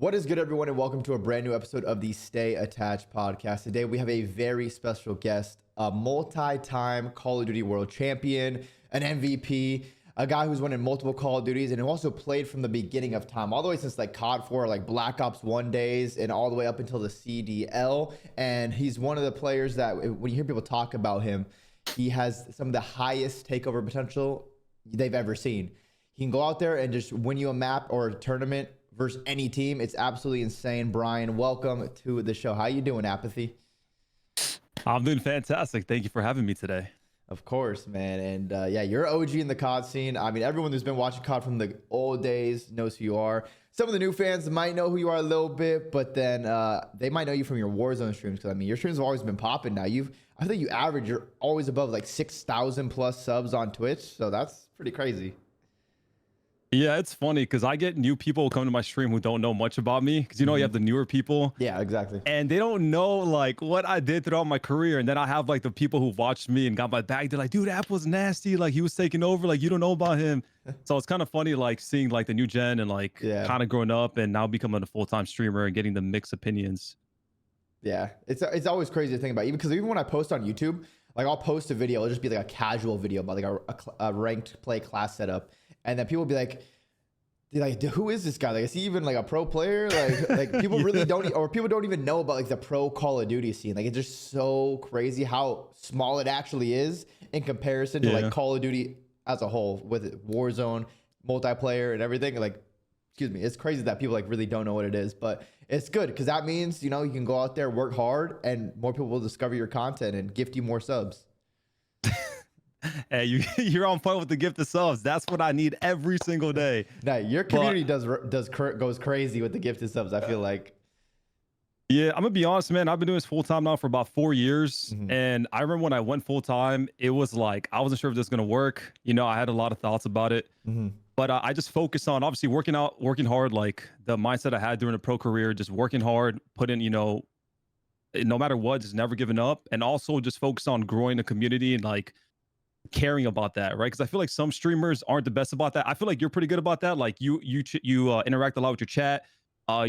What is good, everyone, and welcome to a brand new episode of the Stay Attached podcast. Today, we have a very special guest, a multi-time Call of Duty world champion, an MVP, a guy who's won in multiple Call of Duties, and who also played from the beginning of time, all the way since like CoD 4, like Black Ops 1 days, and all the way up until the CDL. And he's one of the players that, when you hear people talk about him, he has some of the highest takeover potential they've ever seen. He can go out there and just win you a map or a tournament versus any team. It's absolutely insane. Brian, welcome to the show. How you doing, Apathy? I'm doing fantastic. Thank you for having me today. Of course, man. And yeah, you're OG in the COD scene. I mean, everyone who's been watching COD from the old days knows who you are. Some of the new fans might know who you are a little bit, but then they might know you from your Warzone streams. Because I mean, your streams have always been popping. Now I think you're always above like 6,000 plus subs on Twitch. So that's pretty crazy. Yeah, it's funny because I get new people come to my stream who don't know much about me because, you know, you have the newer people. Yeah, exactly. And they don't know like what I did throughout my career. And then I have like the people who watched me and got my back. They're like, dude, App was nasty. Like he was taking over. Like you don't know about him. So it's kind of funny like seeing like the new gen and like kind of growing up and now becoming a full-time streamer and getting the mixed opinions. Yeah, it's always crazy to think about. Even when I post on YouTube, like I'll post a video, it'll just be like a casual video about like a ranked play class setup. And then people will be like, who is this guy? Like, is he even like a pro player? Like people really don't, or people don't even know about like the pro Call of Duty scene. Like it's just so crazy how small it actually is in comparison to like Call of Duty as a whole with Warzone, multiplayer and everything. Like, excuse me, it's crazy that people like really don't know what it is, but it's good because that means, you know, you can go out there, work hard, and more people will discover your content and gift you more subs. Hey, you're on point with the gift of subs. That's what I need every single day. Now your community goes crazy with the gift of subs, I feel like. Yeah, I'm gonna be honest, man. I've been doing this full time now for about 4 years, and I remember when I went full time, it was like I wasn't sure if this was gonna work. You know, I had a lot of thoughts about it, but I just focused on obviously working hard, like the mindset I had during the pro career, just working hard, put in, you know, no matter what, just never giving up, and also just focus on growing the community and like caring about that, right? Because I feel like some streamers aren't the best about that. I feel like you're pretty good about that. Like you interact a lot with your chat.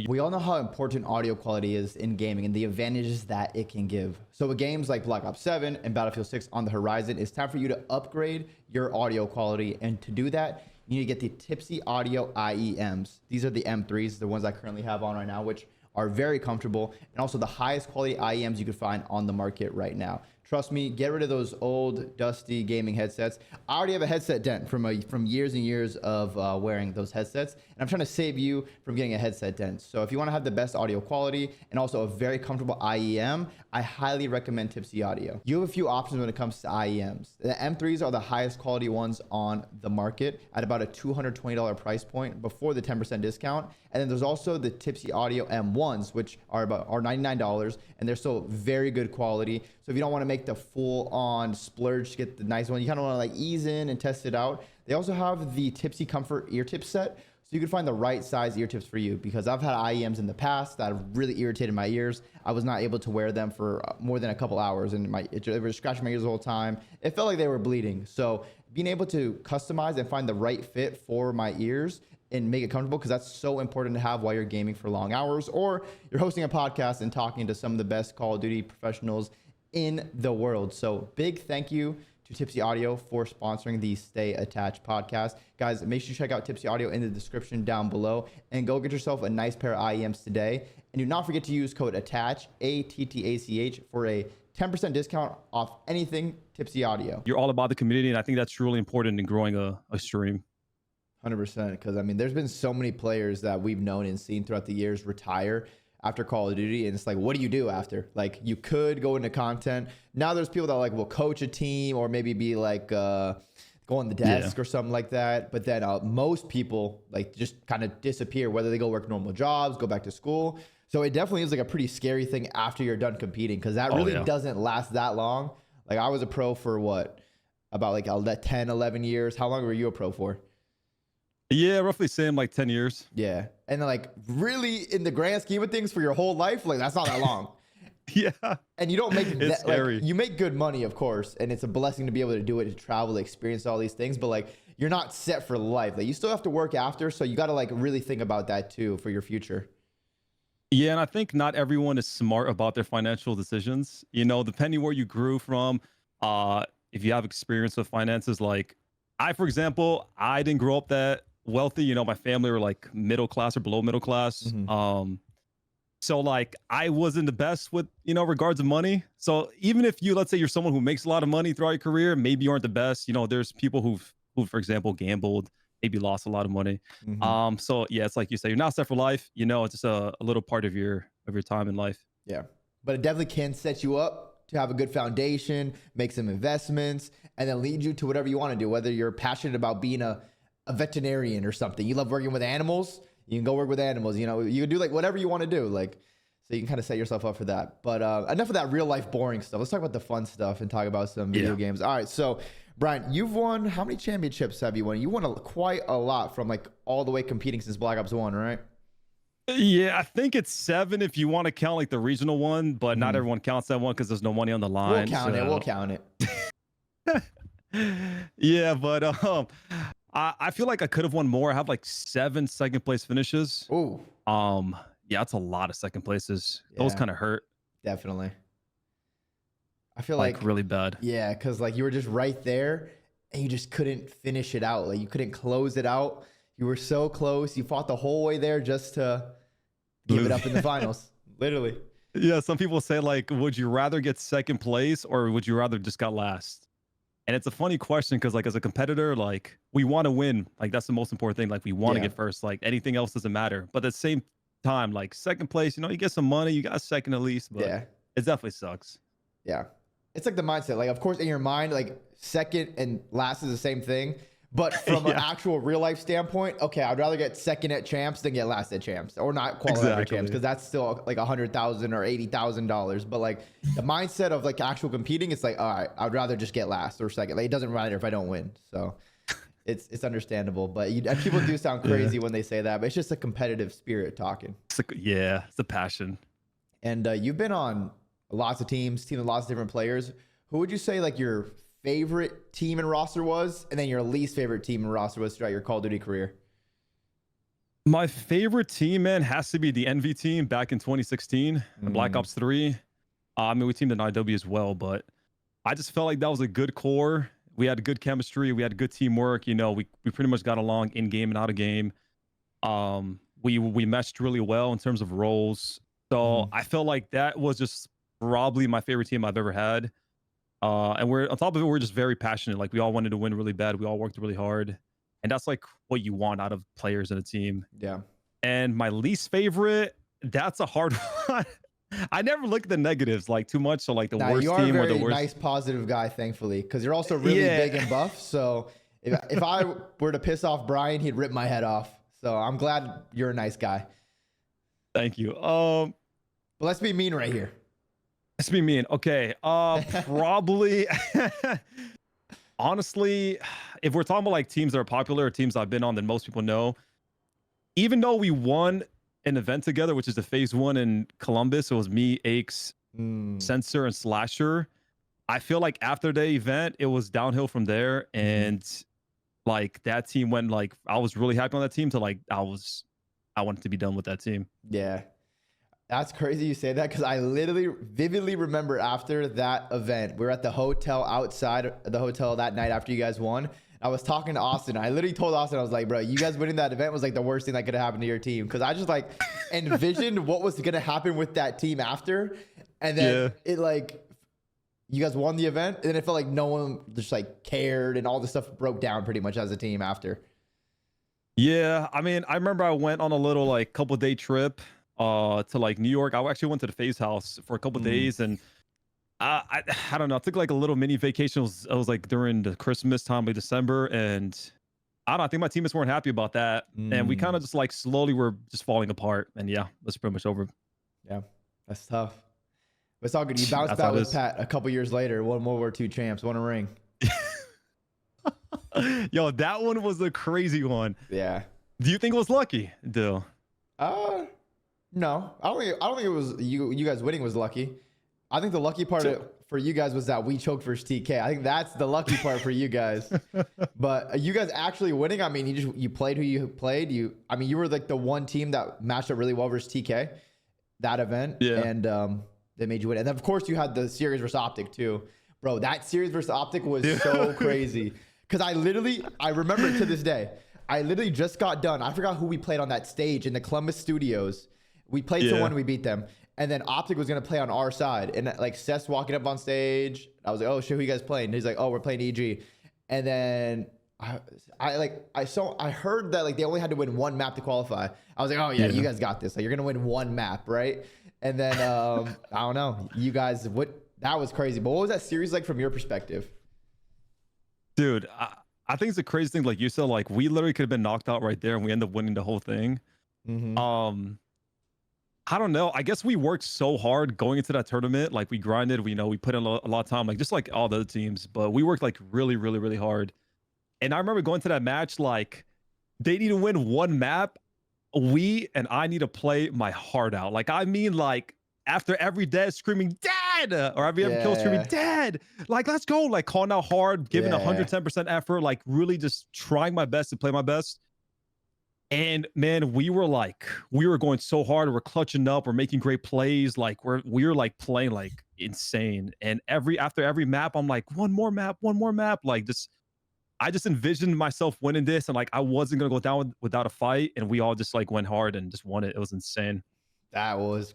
We all know how important audio quality is in gaming and the advantages that it can give. So with games like Black Ops 7 and Battlefield 6 on the horizon, it's time for you to upgrade your audio quality. And to do that, you need to get the Tipsy Audio IEMs. These are the M3s, the ones I currently have on right now, which are very comfortable and also the highest quality IEMs you could find on the market right now. Trust me, get rid of those old, dusty gaming headsets. I already have a headset dent from years and years of wearing those headsets, and I'm trying to save you from getting a headset dent. So if you want to have the best audio quality and also a very comfortable IEM, I highly recommend Tipsy Audio. You have a few options when it comes to IEMs. The M3s are the highest quality ones on the market at about a $220 price point before the 10% discount. And then there's also the Tipsy Audio M1s, which are $99, and they're still very good quality. So if you don't want to make the full-on splurge to get the nice one, you kind of want to like ease in and test it out. They also have the Tipsy Comfort ear tip set, so you can find the right size ear tips for you, because I've had IEMs in the past that have really irritated my ears. I was not able to wear them for more than a couple hours, and they were scratching my ears the whole time. It felt like they were bleeding. So being able to customize and find the right fit for my ears and make it comfortable, because that's so important to have while you're gaming for long hours, or you're hosting a podcast and talking to some of the best Call of Duty professionals in the world. So big thank you to Tipsy Audio for sponsoring the Stay Attached podcast. Guys, make sure you check out Tipsy Audio in the description down below and go get yourself a nice pair of IEMs today. And do not forget to use code ATTACH, ATTACH, for a 10% discount off anything Tipsy Audio. You're all about the community, and I think that's really important in growing a stream. 100%, because I mean, there's been so many players that we've known and seen throughout the years retire after Call of Duty, and it's like, what do you do after? Like, you could go into content. Now there's people that like will coach a team or maybe be like go on the desk or something like that. But then most people like just kind of disappear, whether they go work normal jobs, go back to school. So it definitely is like a pretty scary thing after you're done competing, because that really doesn't last that long. Like I was a pro for what, about like 10, 11 years. How long were you a pro for? Yeah, roughly same, like 10 years. Yeah. And then like really in the grand scheme of things for your whole life, like that's not that long. Yeah. And you don't make it's scary. Like, you make good money, of course, and it's a blessing to be able to do it, to travel, experience all these things, but like you're not set for life. Like you still have to work after, so you got to like really think about that too for your future. Yeah, and I think not everyone is smart about their financial decisions. You know, depending where you grew from, if you have experience with finances, like I, for example, I didn't grow up that wealthy. You know, my family were like middle class or below middle class. Hmm. So like I wasn't the best with, regards of money. So even if let's say you're someone who makes a lot of money throughout your career, maybe you aren't the best. You know, there's people who, for example, gambled, maybe lost a lot of money. Hmm. So yeah, it's like you say, you're not set for life. You know, it's just a little part of your time in life. Yeah. But it definitely can set you up to have a good foundation, make some investments, and then lead you to whatever you want to do. Whether you're passionate about being a veterinarian or something, you love working with animals, you can go work with animals. You know, you can do like whatever you want to do. Like, so you can kind of set yourself up for that. But enough of that real life boring stuff. Let's talk about the fun stuff and talk about some video games. All right. So, Brian, you've won, how many championships have you won? You won quite a lot from like all the way competing since Black Ops 1, right? Yeah, I think it's 7 if you want to count like the regional one, but not everyone counts that one because there's no money on the line. We'll count it. Yeah, but I feel like I could have won more. I have like 7 second place finishes. Ooh. Yeah, that's a lot of second places. Those Yeah. kind of hurt. Definitely. I feel Like like really bad. yeah, because like you were just right there and you just couldn't finish it out. Like you couldn't close it out. You were so close. You fought the whole way there just to give it up in the finals. Literally. Yeah, some people say like, would you rather get second place or would you rather just got last? And it's a funny question because like as a competitor, like we want to win. Like that's the most important thing. Like we want to Yeah. get first. Like anything else doesn't matter. But at the same time, like second place, you get some money. You got second at least. But Yeah. it definitely sucks. Yeah. It's like the mindset. Like, of course, in your mind, like second and last is the same thing. But from an actual real life standpoint, okay, I'd rather get second at champs than get last at champs or not qualify for champs because that's still like $100,000 or $80,000. But like the mindset of like actual competing, it's like, all right, I'd rather just get last or second. Like it doesn't matter if I don't win. So it's understandable. But people do sound crazy when they say that. But it's just a competitive spirit talking. It's a passion. And you've been on lots of teams with lots of different players. Who would you say like your favorite team and roster was, and then your least favorite team and roster was throughout your Call of Duty career? My favorite team, man, has to be the Envy team back in 2016, Black Ops 3. I mean, we teamed in IW as well, but I just felt like that was a good core. We had good chemistry. We had good teamwork. We pretty much got along in game and out of game. We meshed really well in terms of roles. So I felt like that was just probably my favorite team I've ever had. And we're on top of it, we're just very passionate. Like we all wanted to win really bad. We all worked really hard. And that's like what you want out of players in a team. Yeah. And my least favorite, that's a hard one. I never look at the negatives like too much. So like the worst team or the worst. You are a very nice, positive guy, thankfully, because you're also really big and buff. So if I were to piss off Brian, he'd rip my head off. So I'm glad you're a nice guy. Thank you. But let's be mean right here. Let's be mean. Okay. Probably. Honestly, if we're talking about like teams that are popular or teams I've been on that most people know, even though we won an event together, which is the phase 1 in Columbus, it was me, Aches, Censor, and Slasher. I feel like after the event, it was downhill from there. And like that team went like, I was really happy on that team to like, I wanted to be done with that team. Yeah. That's crazy you say that because I literally vividly remember after that event, we were at the hotel outside the hotel that night after you guys won. I was talking to Austin. I literally told Austin, I was like, bro, you guys winning that event was like the worst thing that could have happened to your team. Because I just like envisioned what was going to happen with that team after. And then it like, you guys won the event. And then it felt like no one just like cared and all this stuff broke down pretty much as a team after. Yeah. I mean, I remember I went on a little like couple day trip to like New York. I actually went to the Phase House for a couple days, and I don't know, I took like a little mini vacation. It was like during the Christmas time, like December, and I don't know, I think my teammates weren't happy about that, and we kind of just like slowly were just falling apart, and yeah, that's pretty much over. Yeah, that's tough. But it's all good. You bounced back with Pat a couple years later, won World War II champs, won a ring. Yo, that one was a crazy one. Yeah. Do you think it was lucky, Dill? No, I don't think it was you guys winning was lucky. I think the lucky part for you guys was that we choked versus TK. I think that's the lucky part for you guys. But you guys actually winning, I mean, you played who you played. You were like the one team that matched up really well versus TK. that event, and they made you win. And then of course you had the series versus OpTic too, bro. That series versus OpTic was so crazy because I remember it to this day. I literally just got done. I forgot who we played on that stage in the Columbus studios. We played someone, we beat them. And then OpTic was going to play on our side. And like Seth's walking up on stage. I was like, oh shit, who you guys playing? And he's like, oh, we're playing EG. And then I heard that like they only had to win one map to qualify. I was like, oh yeah, you guys got this. Like you're going to win one map, right? And then I don't know. You guys, that was crazy. But what was that series like from your perspective? Dude, I think it's a crazy thing. Like you said, like we literally could have been knocked out right there and we end up winning the whole thing. I don't know. I guess we worked so hard going into that tournament. Like we grinded, we put in a lot of time, like just like all the other teams, but we worked like really, really, really hard. And I remember going to that match, like they need to win one map. I need to play my heart out. Like, I mean, like after every death screaming dead or every kill screaming dead, like let's go, like calling out hard, giving 110% effort, like really just trying my best to play my best. And man, we were going so hard. We're clutching up, we're making great plays, like we were like playing like insane. And after every map I'm like, one more map, like I just envisioned myself winning this, and like I wasn't gonna go down without a fight, and we all just like went hard and just won it. It was insane. That was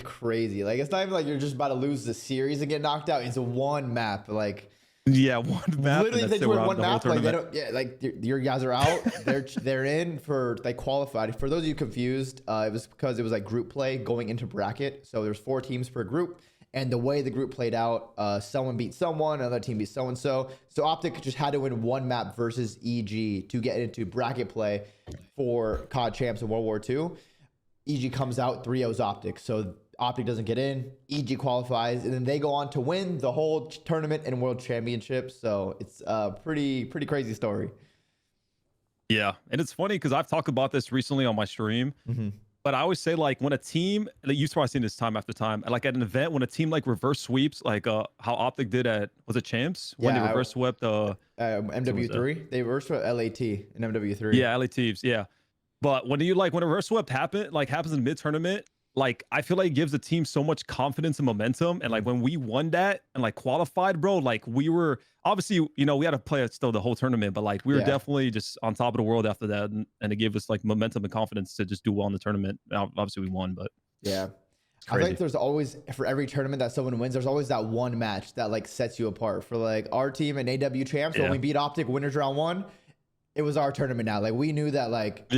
crazy. Like it's not even like you're just about to lose the series and get knocked out. It's a one map. Like one map. Literally, they win one map. Like they don't. Yeah, like your guys are out. They're in for like qualified. For those of you confused, it was because it was like group play going into bracket. So there's 4 teams per group, and the way the group played out, someone beat someone, another team beat so and so. So OpTic just had to win one map versus EG to get into bracket play for CoD Champs in World War II. EG comes out 3-0's OpTic. So OpTic doesn't get in, EG qualifies, and then they go on to win the whole tournament and world championship. So it's a pretty crazy story. Yeah, and it's funny because I've talked about this recently on my stream, but I always say like when a team, like, you've probably seen this time after time, like at an event when a team like reverse sweeps, like how OpTic did at, was it Champs? When they reverse swept MW3, they reverse swept LAT in MW3. Yeah, LATs, yeah. But when a reverse swept happens in mid tournament, like I feel like it gives the team so much confidence and momentum. And like when we won that and like qualified, bro, like we were obviously, we had to play still the whole tournament, but like we were definitely just on top of the world after that, and it gave us like momentum and confidence to just do well in the tournament. Obviously we won, but yeah, I think there's always, for every tournament that someone wins, there's always that one match that like sets you apart. For like our team and WW2 Champs, when we beat OpTic winners round 1, it was our tournament now. Like we knew that like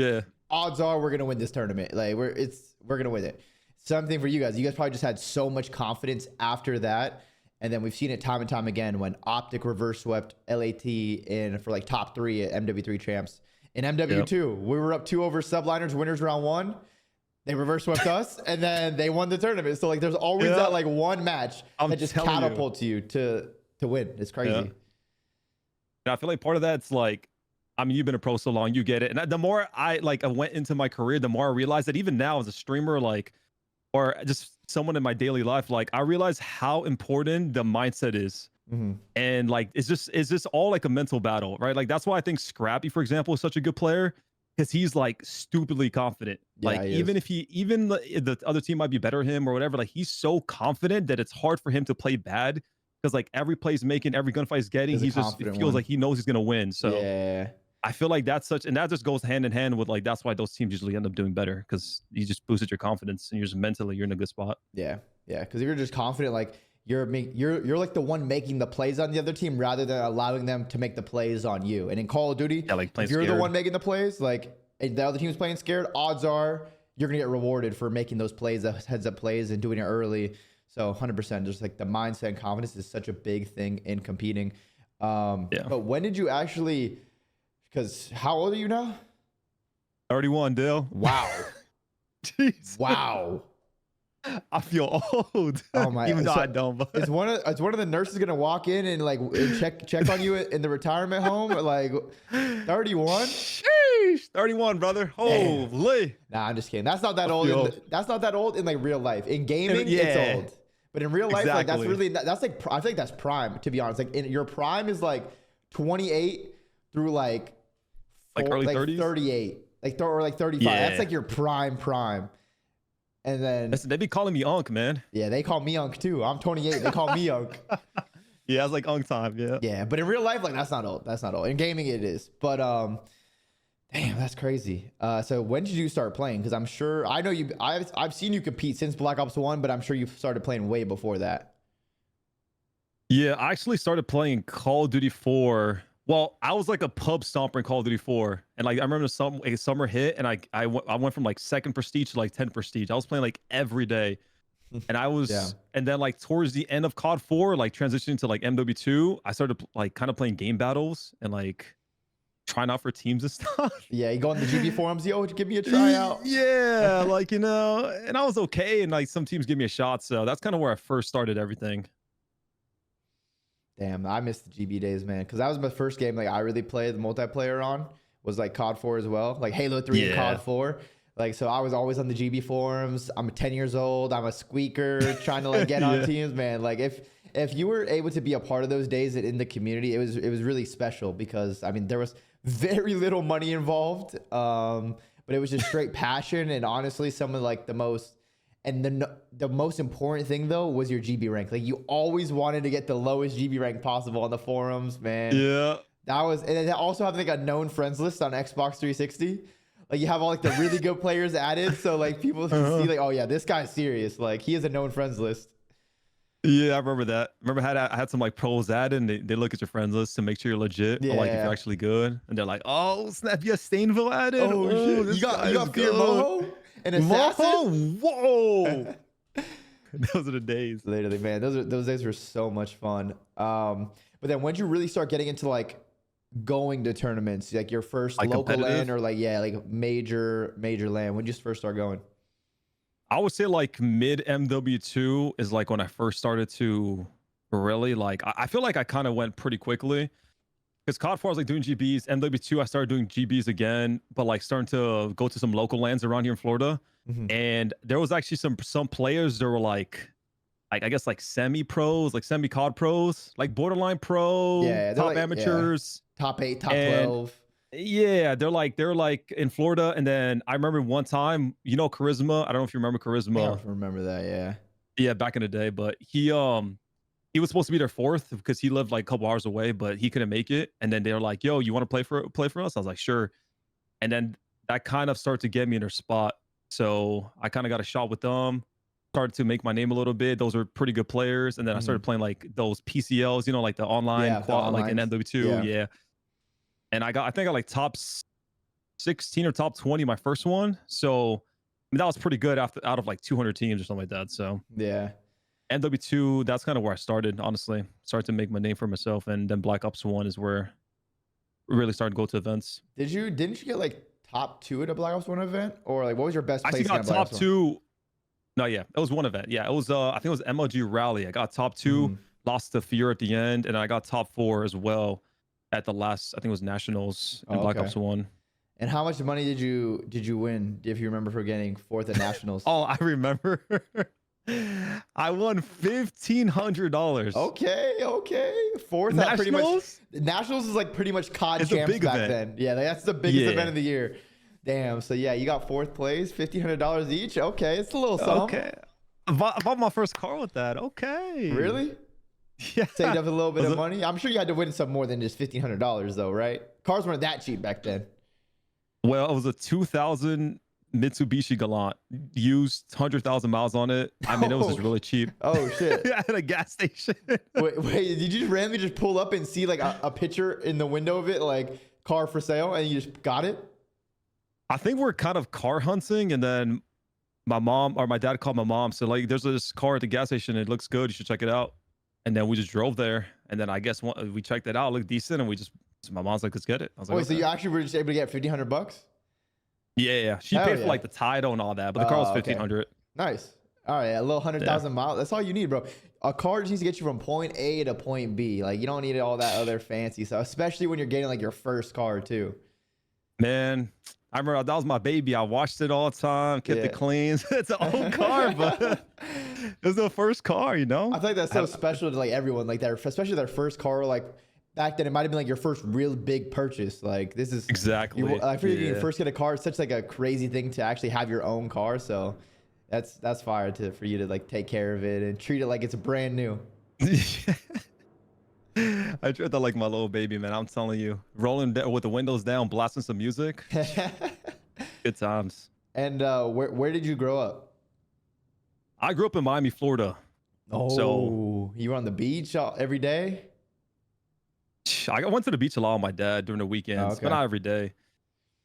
odds are we're gonna win this tournament. Like we're gonna win it. Something for you guys. You guys probably just had so much confidence after that, and then we've seen it time and time again when OpTic reverse swept LAT in for like top 3 at MW3 Champs. In MW2, we were up 2 over subliners, winners round 1. They reverse swept us, and then they won the tournament. So like, there's always that like one match that just catapults you to win. It's crazy. And I feel like part of that's like, I mean, you've been a pro so long, you get it. And the more I went into my career, the more I realized that even now as a streamer, like, or just someone in my daily life, like I realize how important the mindset is. And like, it's just all like a mental battle, right? Like that's why I think Scrappy, for example, is such a good player, because he's like stupidly confident. Like even if the other team might be better than him or whatever, like he's so confident that it's hard for him to play bad, because like every play he's making, every gunfight he's getting, it feels like he knows he's gonna win. So I feel like that's and that just goes hand in hand with like, that's why those teams usually end up doing better, because you just boosted your confidence and you're just mentally, you're in a good spot. Yeah, because if you're just confident, like you're like the one making the plays on the other team rather than allowing them to make the plays on you. And in Call of Duty, like if you're the one making the plays, like the other team's playing scared, odds are you're gonna get rewarded for making those plays, those heads up plays, and doing it early. So 100%, just like the mindset and confidence is such a big thing in competing. But when did you actually? Because how old are you now? 31, Dale. Wow. Jeez. Wow. I feel old. Oh my! Even though I don't. But is one of the nurses gonna walk in and like check on you in the retirement home? Like 31. Sheesh, 31, brother. Holy. Nah, I'm just kidding. That's not that old. That's not that old in like real life. In gaming, it's old. But in real life, like that's really that's like I think that's prime. To be honest, like in your prime is like 28 through like early 30s, 38, or like 35. That's like your prime. And then Listen, they be calling me Unk, man. yeah, they call me Unk too. I'm 28. They call me Unk. Yeah, it's like Unk time. Yeah. Yeah, but in real life, like that's not old. That's not old. In gaming, it is. But damn, that's crazy. So when did you start playing? Because I'm sure I know you. I've seen you compete since Black Ops 1, but I'm sure you started playing way before that. Yeah, I actually started playing Call of Duty 4. Well, I was like a pub stomper in Call of Duty 4, and like I remember a summer hit, and I went from like 2nd prestige to like 10th prestige. I was playing like every day, and I was, Yeah. and then like towards the end of COD 4, like transitioning to like MW2, I started like kind of playing game battles and like trying out for teams and stuff. Yeah, you go on the GB forums, yo, give me a tryout. Yeah, like and I was okay, and like some teams give me a shot, so that's kind of where I first started everything. Damn, I miss the GB days, man. Because that was my first game like I really played the multiplayer on. Was like COD 4 as well. Like Halo 3 and COD 4. Like, so I was always on the GB forums. I'm 10 years old. I'm a squeaker trying to like get on teams, man. Like if you were able to be a part of those days in the community, it was really special because I mean there was very little money involved. But it was just straight passion and honestly some of like the most. And the most important thing though was your GB rank. Like you always wanted to get the lowest GB rank possible on the forums, man. Yeah. That was, and then also have like a known friends list on Xbox 360. Like you have all like the really good players added, so like people can see like, oh yeah, this guy's serious. Like he has a known friends list. Yeah, I remember that. Remember I had some like pros added, and they look at your friends list to make sure you're legit, or like if you're actually good, and they're like, oh snap, you have Stainville added. Oh shit, you got Fear Moho and Assassin. Whoa. Those are the days. Literally, man, those days were so much fun. But then when did you really start getting into like going to tournaments, like your first like local LAN or like like major LAN? When did you first start going? I would say like mid MW2 is like when I first started to really like. I feel like I kind of went pretty quickly because COD 4 I was like doing GBs. MW2 I started doing GBs again, but like starting to go to some local LANs around here in Florida. And there was actually some players that were like I guess like semi-pros, like semi-COD pros, like borderline pro, top like, amateurs, top 8, top 12. Yeah, they're like in Florida. And then I remember one time, you know, Charisma. I don't know if you remember Charisma. I don't remember that. Yeah. Yeah, back in the day. But he was supposed to be their 4th because he lived like a couple hours away, but he couldn't make it. And then they were like, "Yo, you want to play for us?" I was like, "Sure." And then that kind of started to get me in their spot. So I kind of got a shot with them. Started to make my name a little bit. Those were pretty good players. And then I started playing like those PCLs, you know, like the online quad, like in MW2. Yeah. And I think I got like top 16 or top 20 my first one. So I mean, that was pretty good out of like 200 teams or something like that. So yeah. MW2, that's kind of where I started, honestly. Started to make my name for myself. And then Black Ops 1 is where we really started to go to events. Didn't you get like top 2 at a Black Ops 1 event? Or like what was your best place? I got top 2. No, yeah, it was one event. Yeah, it was I think it was MLG Rally. I got top 2, lost to Fear at the end, and I got top 4 as well at the last, I think it was Nationals in Black Ops 1. And how much money did you win, if you remember, for getting 4th at Nationals? Oh, I remember. I won $1,500. Okay. 4th at pretty much. Nationals is like pretty much COD champs back then. Yeah, like, that's the biggest event of the year. Damn. So yeah, you got 4th place, $1,500 each. Okay, it's a little something. Okay. I bought my first car with that. Okay. Really? Yeah. Saved up a little bit of money. I'm sure you had to win some more than just $1,500 though, right? Cars weren't that cheap back then. Well, it was a 2000 Mitsubishi Galant, used 100,000 miles on it. I mean, it was just really cheap. Oh shit! At a gas station. wait, did you just randomly just pull up and see like a picture in the window of it, like car for sale, and you just got it? I think we're kind of car hunting, and then my mom or my dad called my mom, said like, "There's this car at the gas station. It looks good. You should check it out." And then we just drove there, and then I guess we checked it out, it looked decent, and my mom's like, "Let's get it." I was like, "Wait, so you actually were just able to get $1,500?" Yeah. She paid for like the title and all that, but the car was $1,500. Nice. All right, a little 100,000 miles. That's all you need, bro. A car just needs to get you from point A to point B. Like you don't need all that other fancy stuff, especially when you're getting like your first car too. Man, I remember that was my baby. I washed it all the time, kept it clean. It's an old car, but it was the first car, you know? I feel like that's so special to like everyone, like that, especially their first car. Like back then, it might have been like your first real big purchase. Like this is exactly. I feel like when you first get a car, it's such like a crazy thing to actually have your own car. So That's fire for you to like take care of it and treat it like it's brand new. I treat that like my little baby, man. I'm telling you, rolling with the windows down, blasting some music. Good times. And where did you grow up? I grew up in Miami, Florida. Oh, so you were on the beach every day? I went to the beach a lot with my dad during the weekends, but not every day.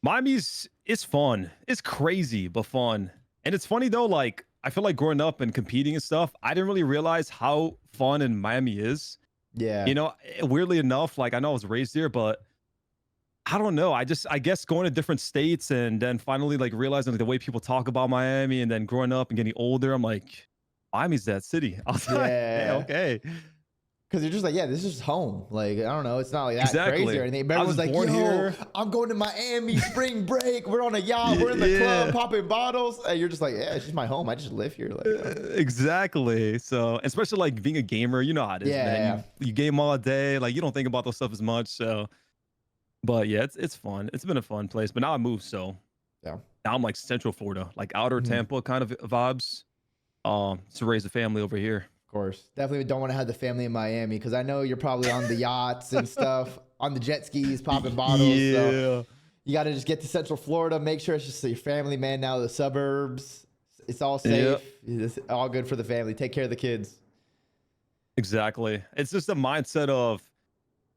It's fun. It's crazy, but fun. And it's funny though, like I feel like growing up and competing and stuff, I didn't really realize how fun in Miami is. Yeah. You know, weirdly enough, like I know I was raised here, but I don't know. I guess going to different states and then finally like realizing like, the way people talk about Miami and then growing up and getting older, I'm like, Miami's that city. I was like, hey, okay. Because you're just like, yeah, this is home. Like, I don't know. It's not like that crazy or anything. But everyone's like, yo, here. I'm going to Miami spring break. We're on a yacht. We're in the club popping bottles. And you're just like, yeah, it's just my home. I just live here. Like, exactly. So, especially like being a gamer, you know how it is, man. You game all day. Like, you don't think about those stuff as much. So, but yeah, it's fun. It's been a fun place. But now I moved. So, yeah. Now I'm like Central Florida, like outer Tampa kind of vibes. To raise a family over here. Of course. Definitely don't want to have the family in Miami because I know you're probably on the yachts and stuff, on the jet skis, popping bottles. Yeah. So you got to just get to Central Florida, make sure it's just your family, man. Now the suburbs, it's all safe. Yep. It's all good for the family. Take care of the kids. Exactly. It's just a mindset of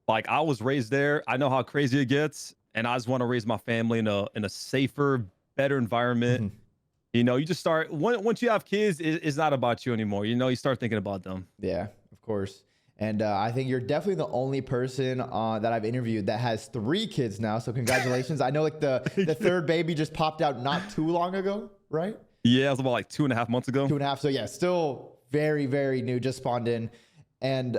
like, I was raised there. I know how crazy it gets. And I just want to raise my family in a safer, better environment. You know, you just start once you have kids, it's not about you anymore. You know, you start thinking about them. Yeah, of course. And I think you're definitely the only person that I've interviewed that has 3 kids now. So congratulations. I know like the third baby just popped out not too long ago, right? Yeah, it was about like 2.5 months ago. 2.5. So yeah, still very, very new, just spawned in. And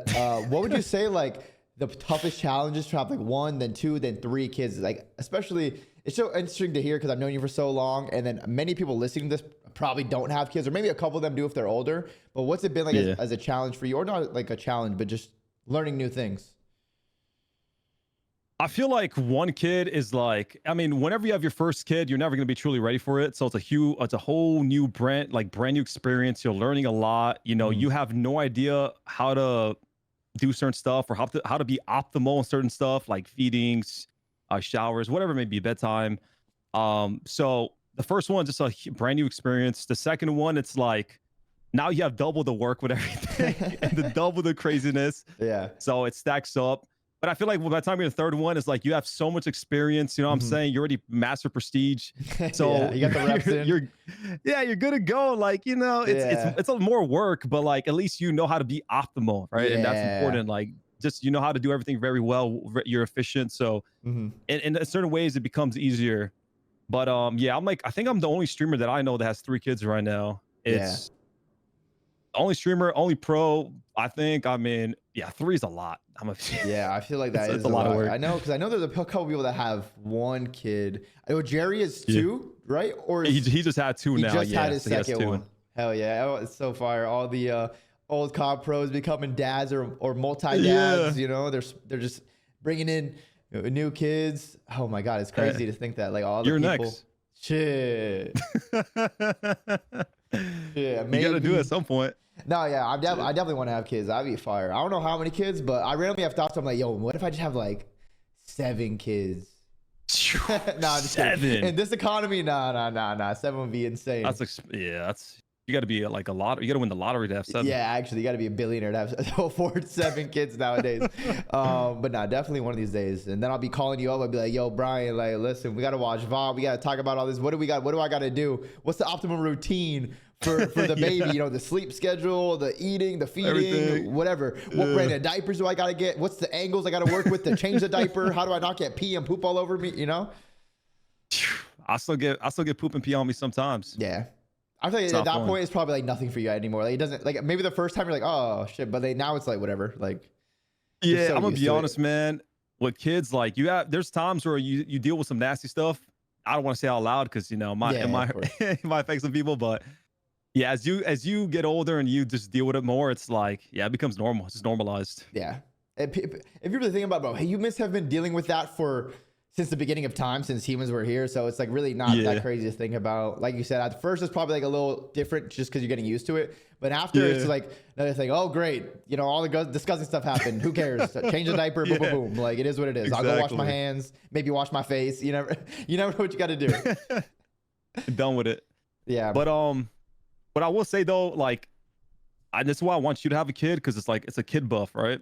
what would you say like the toughest challenges to have like 1, then 2, then 3 kids? Like especially. It's so interesting to hear because I've known you for so long, and then many people listening to this probably don't have kids, or maybe a couple of them do if they're older. But what's it been like as a challenge for you, or not like a challenge, but just learning new things? I feel like 1 kid is like, I mean, whenever you have your first kid, you're never going to be truly ready for it. So it's a whole new brand new experience. You're learning a lot. You know, you have no idea how to do certain stuff or how to be optimal in certain stuff like feedings. Showers, whatever it may be, bedtime. So the first one, just a brand new experience. The second one, it's like now you have double the work with everything and the double the craziness. Yeah. So it stacks up. But I feel like by the time you're the third one, it's like you have so much experience. You know what I'm saying? You already master prestige. So you got the reps in. You're good to go. Like, you know, it's a more work, but like at least you know how to be optimal, right? And that's important. Like, just you know how to do everything very well. You're efficient, so in certain ways it becomes easier. But yeah, I think I'm the only streamer that I know that has 3 kids right now. It's only streamer, only pro. I think. I mean, yeah, 3 is a lot. I feel like that is a lot of work. I know because I know there's a couple people that have 1 kid. I know Jerry is 2, right? Or he just had 2 now. He just had his second one. Hell yeah, oh, it's so fire. All the old CoD pros becoming dads or multi-dads, you know, they're just bringing in new kids. Oh my God, it's crazy to think that like all the people. Next. Shit. Yeah, maybe. You gotta do it at some point. No, yeah, I definitely want to have kids. I'd be fire. I don't know how many kids, but I randomly have thoughts. I'm like, yo, what if I just have like 7 kids? Nah, just 7 kidding. In this economy, nah. 7 would be insane. That's you got to be like a lot. You got to win the lottery to have 7. Yeah, actually, you got to be a billionaire to afford 7 kids nowadays. But nah, definitely one of these days. And then I'll be calling you up. I'll be like, yo, Brian, like, listen, we got to watch VOD. We got to talk about all this. What do we got? What do I got to do? What's the optimum routine for the baby? You know, the sleep schedule, the eating, the feeding, everything. Whatever. What brand of diapers do I got to get? What's the angles I got to work with to change the diaper? How do I not get pee and poop all over me? You know? I still get poop and pee on me sometimes. Yeah. I feel like at that point it's probably like nothing for you anymore. Like it doesn't like maybe the first time you're like, oh shit, but now it's like whatever. Like yeah, I'm gonna be honest, man. With kids, like there's times where you deal with some nasty stuff. I don't want to say out loud because you know it might affect some people, but yeah, as you get older and you just deal with it more, it's like it becomes normal. It's just normalized. Yeah. If you're really thinking about it, bro, hey, you must have been dealing with that for since the beginning of time, since humans were here. So it's like really not that crazy to think about. Like you said, at first it's probably like a little different just because you're getting used to it. But after it's like another thing. Oh, great. You know, all the disgusting stuff happened. Who cares? Change the diaper, boom, boom, boom. Like it is what it is. Exactly. I'll go wash my hands, maybe wash my face. You never know what you got to do. Done with it. Yeah. But I will say though, like, this is why I want you to have a kid, because it's like it's a kid buff, right?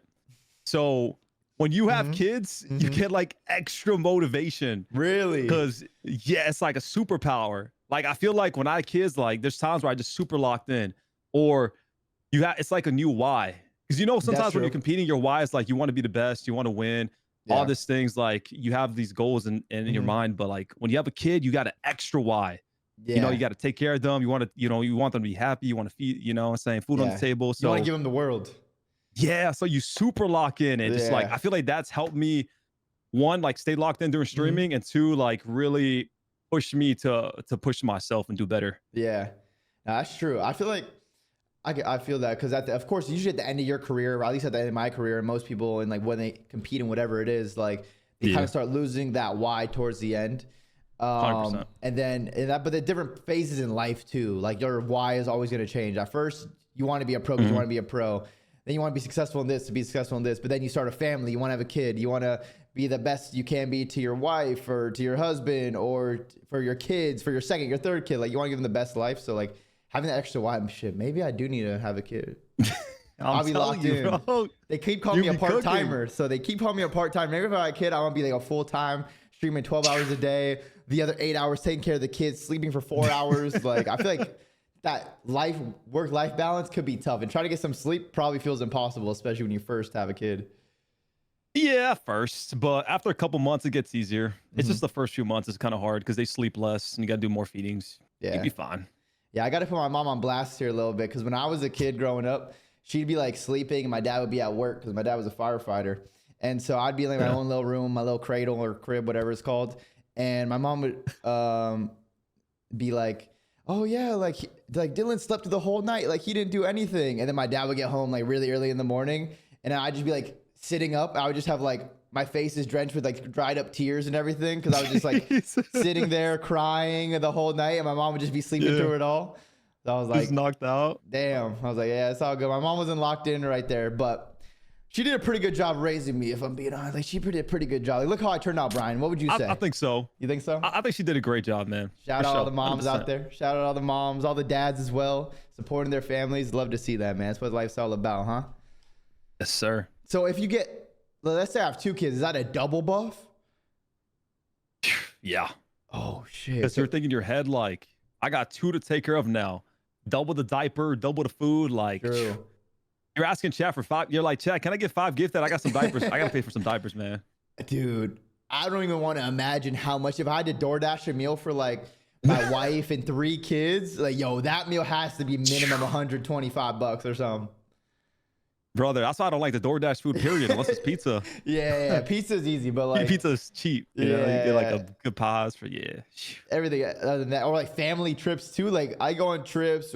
So when you have kids, you get like extra motivation. Really? Because it's like a superpower. Like I feel like when I had kids, like there's times where I just super locked in, or it's like a new why. Because you know, sometimes when you're competing, your why is like you want to be the best, you want to win, all these things. Like you have these goals in your mind, but like when you have a kid, you got an extra why. You know, you got to take care of them. You want to, you want them to be happy. You want to feed, you know what I'm saying, food on the table. So you want to give them the world. Yeah, so you super lock in, and just like I feel like that's helped me, one, like stay locked in during streaming, and two, like really push me to push myself and do better. Yeah, no, that's true. I feel like I feel that because of course, usually at the end of your career, or at least at the end of my career, and most people, and like when they compete in whatever it is, like they kind of start losing that why towards the end. 100%. And then but the different phases in life too. Like your why is always going to change. At first, you want to be a pro because you want to be a pro. Then you want to be successful in this to be successful in this. But then you start a family. You want to have a kid. You want to be the best you can be to your wife or to your husband or for your kids, for your second, your third kid. Like you want to give them the best life. So like having that extra why, shit, maybe I do need to have a kid. I'll be locked in. Bro. They keep calling me a part-timer. So they keep calling me a part-timer. Maybe if I have a kid, I want to be like a full-time streaming 12 hours a day. The other 8 hours taking care of the kids, sleeping for 4 hours. Like I feel like that work-life balance could be tough, and trying to get some sleep probably feels impossible, especially when you first have a kid. Yeah, first, but after a couple months, it gets easier. It's just the first few months is kind of hard because they sleep less and you got to do more feedings. Yeah, you'd be fine. Yeah, I got to put my mom on blast here a little bit because when I was a kid growing up, she'd be like sleeping and my dad would be at work because my dad was a firefighter, and so I'd be in like my own little room, my little cradle or crib, whatever it's called, and my mom would be like, oh yeah, like Dylan slept the whole night, like he didn't do anything. And then my dad would get home like really early in the morning, and I'd just be like sitting up. I would just have like my face is drenched with like dried up tears and everything because I was just like sitting there crying the whole night, and my mom would just be sleeping through it all. So I was like, just knocked out. Damn. I was like, yeah, it's all good. My mom wasn't locked in right there, but she did a pretty good job raising me, if I'm being honest. Like, she did a pretty good job. Like, look how I turned out, Brian. What would you say? I think so. You think so? I think she did a great job, man. Shout out all the moms 100%. Out there. Shout out all the moms, all the dads as well, supporting their families. Love to see that, man. That's what life's all about, huh? Yes, sir. So if you get, let's say I have 2 kids, is that a double buff? Yeah. Oh, shit. Because you're thinking in your head, like, I got 2 to take care of now. Double the diaper, double the food, like... True. You're asking Chad for 5. You're like, Chad, can I get 5 gifted? I got some diapers. I got to pay for some diapers, man. Dude, I don't even want to imagine how much. If I had to DoorDash a meal for like my wife and 3 kids, like, yo, that meal has to be minimum $125 or something. Brother, that's why I don't like the DoorDash food, period, unless it's pizza. Yeah, pizza's easy, but like... Pizza's cheap. You know, you get like a good pause for, everything other than that. Or like family trips too. Like I go on trips...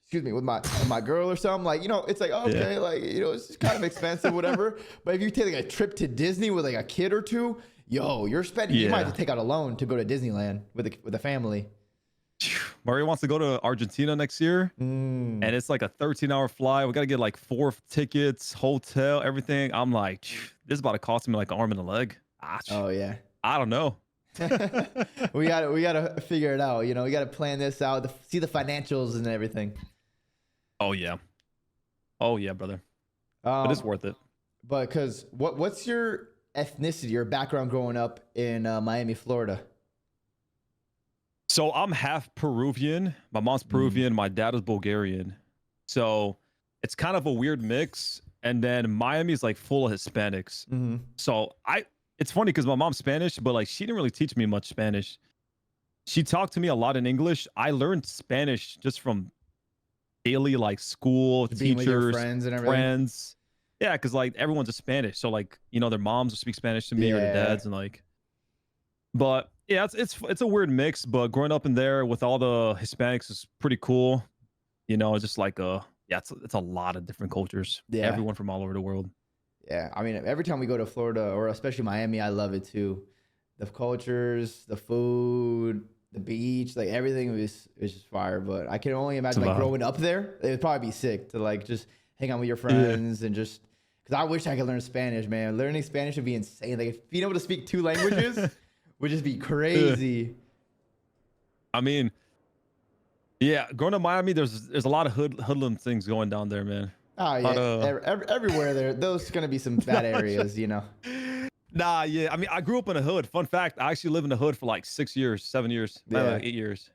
Excuse me, with my girl or something, like, you know, it's like, okay, like, you know, it's kind of expensive, whatever. But if you take like a trip to Disney with like a kid or 2, yo, you're spending, you might have to take out a loan to go to Disneyland with a family. Mario wants to go to Argentina next year, and it's like a 13-hour flight. We got to get like 4 tickets, hotel, everything. I'm like, this is about to cost me like an arm and a leg. Oh, yeah. I don't know. we gotta figure it out. You know, we gotta plan this out, see the financials and everything. Oh yeah, brother. But it's worth it. But because what's your ethnicity, your background growing up in Miami, Florida? So I'm half Peruvian. My mom's Peruvian. My dad is Bulgarian. So it's kind of a weird mix. And then Miami is like full of Hispanics. So it's funny because my mom's Spanish, but like she didn't really teach me much Spanish. She talked to me a lot in English. I learned Spanish just from daily like school, teachers, friends and everything. Friends. Yeah, because like everyone's a Spanish. So like, you know, their moms will speak Spanish to me or their dads, and like, but yeah, it's a weird mix. But growing up in there with all the Hispanics is pretty cool. You know, it's just like it's a lot of different cultures. Yeah, everyone from all over the world. Yeah, I mean, every time we go to Florida or especially Miami, I love it too. the cultures, the food, the beach, like everything was just fire. But I can only imagine like growing up there, it would probably be sick to like just hang out with your friends and just because I wish I could learn Spanish, man. Learning Spanish would be insane. Like if being able to speak 2 languages would just be crazy. I mean, yeah, growing up in Miami, there's a lot of hoodlum things going down there, man. Oh yeah, everywhere there. Those are gonna be some bad areas, you know. Nah, yeah. I mean, I grew up in a hood. Fun fact, I actually lived in the hood for like 6 years, 7 years, like 8 years.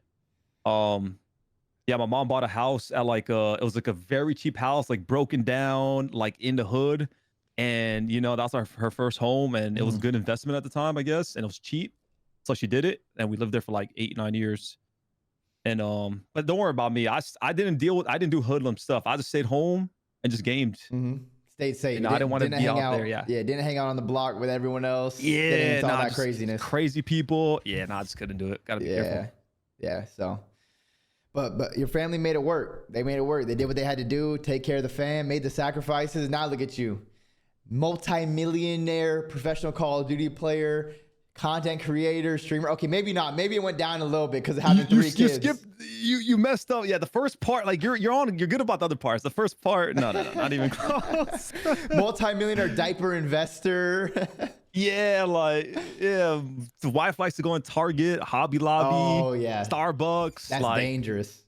Yeah, my mom bought a house at like it was like a very cheap house, like broken down, like in the hood. And you know, that's her first home, and it was a good investment at the time, I guess, and it was cheap. So she did it, and we lived there for like 8, 9 years. And but don't worry about me. I didn't do hoodlum stuff. I just stayed home and just gamed. Stayed safe. I didn't want to be out there. Yeah. Yeah. Didn't hang out on the block with everyone else. Yeah. All that craziness. Crazy people. Yeah. I just couldn't do it. Gotta be careful. Yeah. So, but your family made it work. They made it work. They did what they had to do. Take care of the fam. Made the sacrifices. Now look at you, multi-millionaire professional Call of Duty player. Content creator, streamer. Okay, maybe not. Maybe it went down a little bit because of having 3 kids. You messed up. Yeah, the first part, like you're good about the other parts. The first part, no, not even close. Multi-millionaire diaper investor. Yeah, the wife likes to go in Target, Hobby Lobby. Oh yeah, Starbucks. That's dangerous.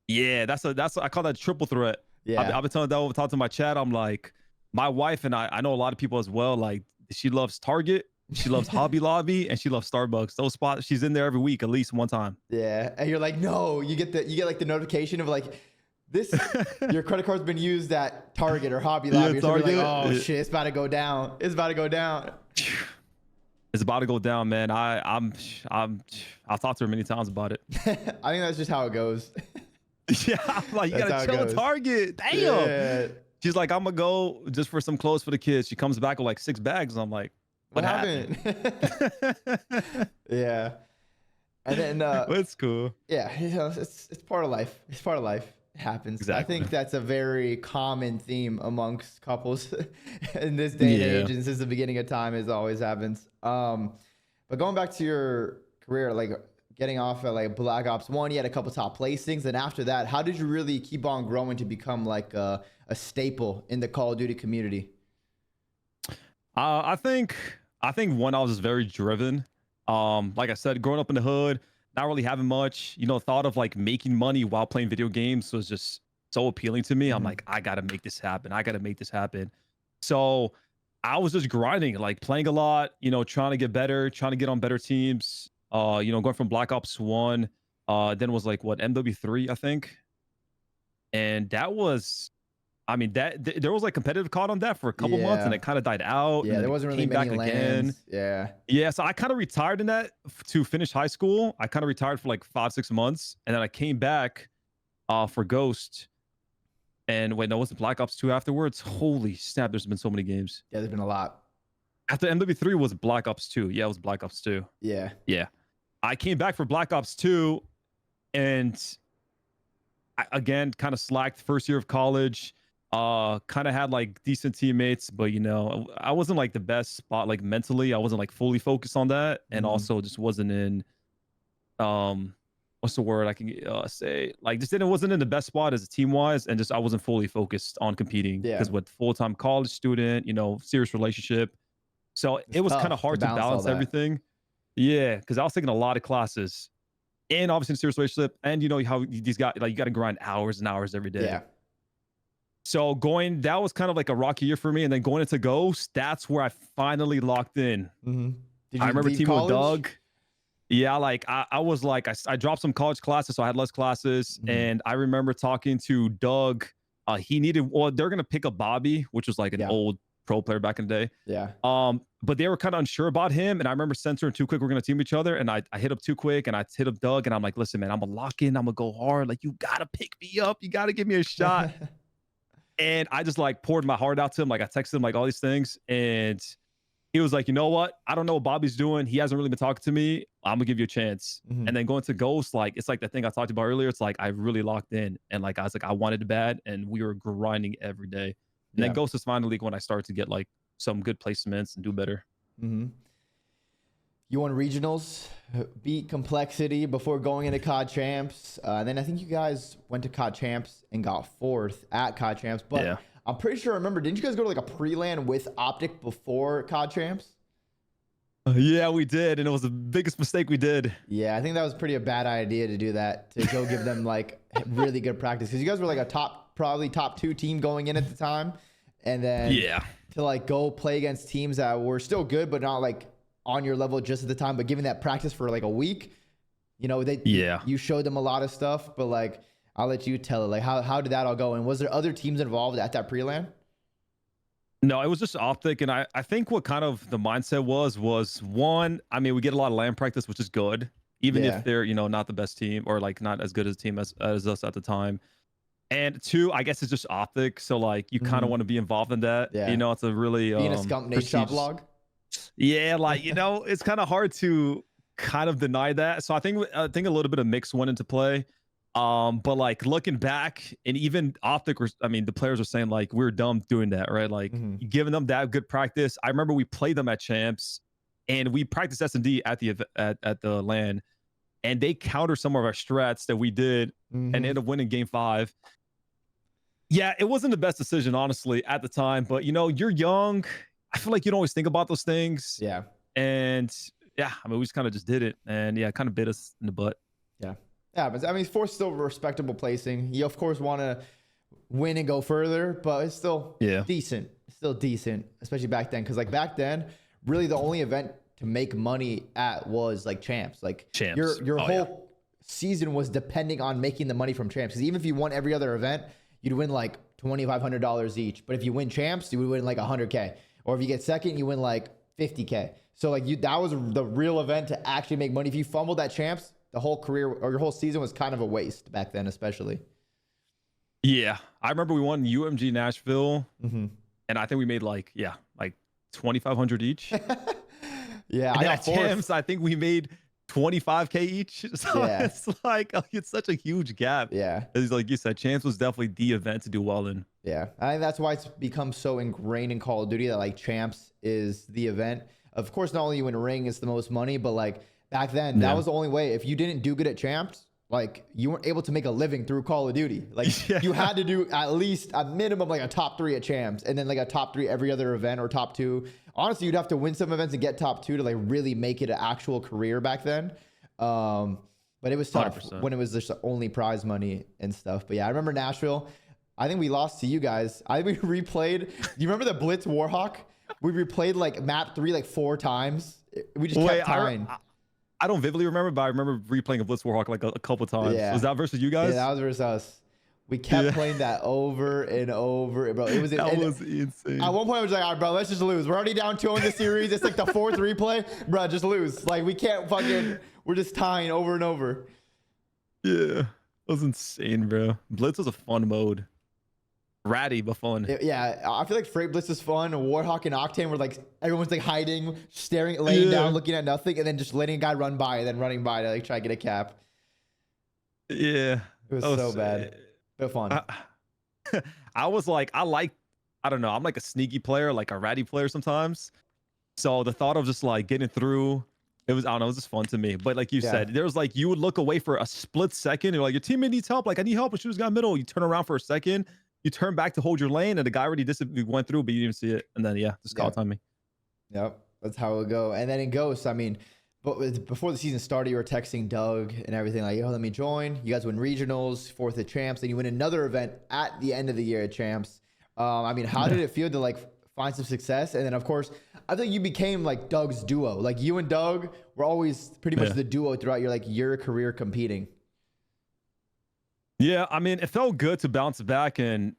Yeah, that's I call that triple threat. Yeah, I've been telling that talk to my chat. I'm like, my wife and I know a lot of people as well. Like, she loves Target. She loves Hobby Lobby and she loves Starbucks. Those spots, she's in there every week, at least one time. Yeah. And you're like, no, you get like the notification of like, your credit card's been used at Target or Hobby Lobby. Yeah, Target. Like, oh shit, it's about to go down. It's about to go down. It's about to go down, man. I've talked to her many times about it. I think that's just how it goes. Yeah, I'm like, you gotta chill at Target. Damn. Yeah. She's like, I'm gonna go just for some clothes for the kids. She comes back with like 6 bags. And I'm like, what happened? Yeah. And then it's cool. Yeah, you know, it's part of life. It's part of life. It happens. Exactly. I think that's a very common theme amongst couples in this day and age, and since the beginning of time, it always happens. But going back to your career, like getting off at like Black Ops 1, you had a couple top placings, and after that, how did you really keep on growing to become like a staple in the Call of Duty community? I think one, I was just very driven. Like I said, growing up in the hood, not really having much, thought of like making money while playing video games was just so appealing to me. I'm like, I gotta make this happen. I gotta make this happen. So I was just grinding, like playing a lot, trying to get better, trying to get on better teams. Going from Black Ops 1, then was like MW3, I think. And that was, there was like competitive COD on that for a couple months, and it kind of died out. Yeah, there wasn't really many lands. Yeah. So I kind of retired in that to finish high school. I kind of retired for like 5-6 months, and then I came back for Ghost. And wait, no, it wasn't Black Ops 2 afterwards. Holy snap! There's been so many games. Yeah, there's been a lot. After MW3 was Black Ops 2. Yeah, it was Black Ops 2. Yeah. I came back for Black Ops 2, and I, again, kind of slacked first year of college. Kind of had like decent teammates, but I wasn't like the best spot, like mentally. I wasn't like fully focused on that, and also just wasn't in what's the word I can say, like just wasn't in the best spot as a team wise, and just I wasn't fully focused on competing because with full-time college student, serious relationship, so it was kind of hard to balance everything. Yeah, because I was taking a lot of classes and obviously in a serious relationship, and how these guys, like, you got to grind hours and hours every day. Yeah. So that was kind of like a rocky year for me. And then going into Ghost, that's where I finally locked in. I remember teaming with Doug. Yeah, like I was like, I dropped some college classes, so I had less classes. And I remember talking to Doug. They're going to pick up Bobby, which was like an old pro player back in the day. Yeah. But they were kind of unsure about him. And I remember Censor and Too Quick were going to team each other. And I hit up Too Quick and I hit up Doug. And I'm like, listen, man, I'm going to lock in. I'm going to go hard. Like, you got to pick me up. You got to give me a shot. And I just like poured my heart out to him. Like I texted him like all these things. And he was like, you know what? I don't know what Bobby's doing. He hasn't really been talking to me. I'm going to give you a chance. And then going to Ghost, like, it's like the thing I talked about earlier. It's like, I really locked in. And like, I was like, I wanted it bad. And we were grinding every day. And then Ghost is finally when I started to get like some good placements and do better. You won regionals, beat Complexity before going into CoD Champs. And then I think you guys went to CoD Champs and got 4th at CoD Champs. But Yeah. I'm pretty sure I remember, didn't you guys go to like a pre-LAN with OpTic before CoD Champs? Yeah, we did, and it was the biggest mistake we did. Yeah, I think that was pretty a bad idea to do that, to go give them like really good practice. Because you guys were like a probably top 2 team going in at the time. And then to like go play against teams that were still good, but not like on your level just at the time, but giving that practice for like a week, you know, you showed them a lot of stuff, but like, I'll let you tell it. Like, how did that all go? And was there other teams involved at that pre-LAN? No, it was just OpTic. And I think what kind of the mindset was one, I mean, we get a lot of LAN practice, which is good, even if they're, you know, not the best team or like not as good as a team as us at the time. And 2, I guess it's just OpTic. So like, you kind of want to be involved in that. Yeah. You know, it's a really being a Scump Nate shop log. Yeah, like, you know, it's kind of hard to kind of deny that. So I think a little bit of mix went into play. But like looking back, and even OpTic, I mean, the players are saying like we're dumb doing that, right? Like giving them that good practice. I remember we played them at Champs, and we practiced S&D at the LAN, and they countered some of our strats that we did and ended up winning game 5. Yeah, it wasn't the best decision, honestly, at the time. But you know, you're young. I feel like you don't always think about those things. Yeah. And yeah, I mean, we just kind of just did it, and yeah, it kind of bit us in the butt. Yeah. Yeah, but I mean, 4th still respectable placing. You of course want to win and go further, but it's still decent. It's still decent, especially back then. Because like back then, really the only event to make money at was like Champs. Like your whole season was depending on making the money from Champs. Because even if you won every other event, you'd win like $2,500 each. But if you win Champs, you would win like $100K. Or if you get second, you win like $50K. So like that was the real event to actually make money. If you fumbled at Champs, the whole career or your whole season was kind of a waste back then, especially. Yeah, I remember we won UMG Nashville, and I think we made like 2,500 each. Yeah, and I got Champs. I think we made 25K each. So it's like it's such a huge gap. Yeah, it's like you said, Champs was definitely the event to do well in. Yeah, I think that's why it's become so ingrained in Call of Duty that like Champs is the event. Of course, not only you win a ring, it's the most money, but like back then, that was the only way. If you didn't do good at Champs, like you weren't able to make a living through Call of Duty. Like you had to do at least a minimum like a top 3 at Champs, and then like a top 3 every other event or top 2. Honestly, you'd have to win some events and get top 2 to like really make it an actual career back then. But it was tough 100%. When it was just the only prize money and stuff. But yeah, I remember Nashville. I think we lost to you guys. I think we replayed. Do you remember the Blitz Warhawk? We replayed like map 3 like 4 times. We just kept tying. I don't vividly remember, but I remember replaying a Blitz Warhawk like a couple times. Yeah. Was that versus you guys? Yeah, that was versus us. We kept playing that over and over, bro. It was insane. At one point, I was like, all right, bro, let's just lose. We're already down 2 in the series. It's like the 4th replay. Bro, just lose. Like, we can't we're just tying over and over. Yeah, it was insane, bro. Blitz was a fun mode. Ratty, but fun. Yeah, I feel like Freight Blitz is fun. Warhawk and Octane were like, everyone's like hiding, staring, laying down, looking at nothing, and then just letting a guy run by and then running by to like try to get a cap. Yeah. It was so bad. But fun. I was like, I don't know, I'm like a sneaky player, like a ratty player sometimes. So the thought of just like getting through, I don't know, it was just fun to me. But like you said, there was like, you would look away for a split second. You're like, your teammate needs help. Like, I need help. And she was got middle. You turn around for a second. You turn back to hold your lane, and the guy already went through, but you didn't even see it. And then, just call time me. Yep, that's how it would go. And then in Ghosts, I mean, but before the season started, you were texting Doug and everything like, yo, let me join. You guys win regionals, 4th at Champs, then you win another event at the end of the year at Champs. I mean, how did it feel to like find some success? And then, of course, I think you became like Doug's duo. Like you and Doug were always pretty much the duo throughout your career competing. Yeah, I mean, it felt good to bounce back, and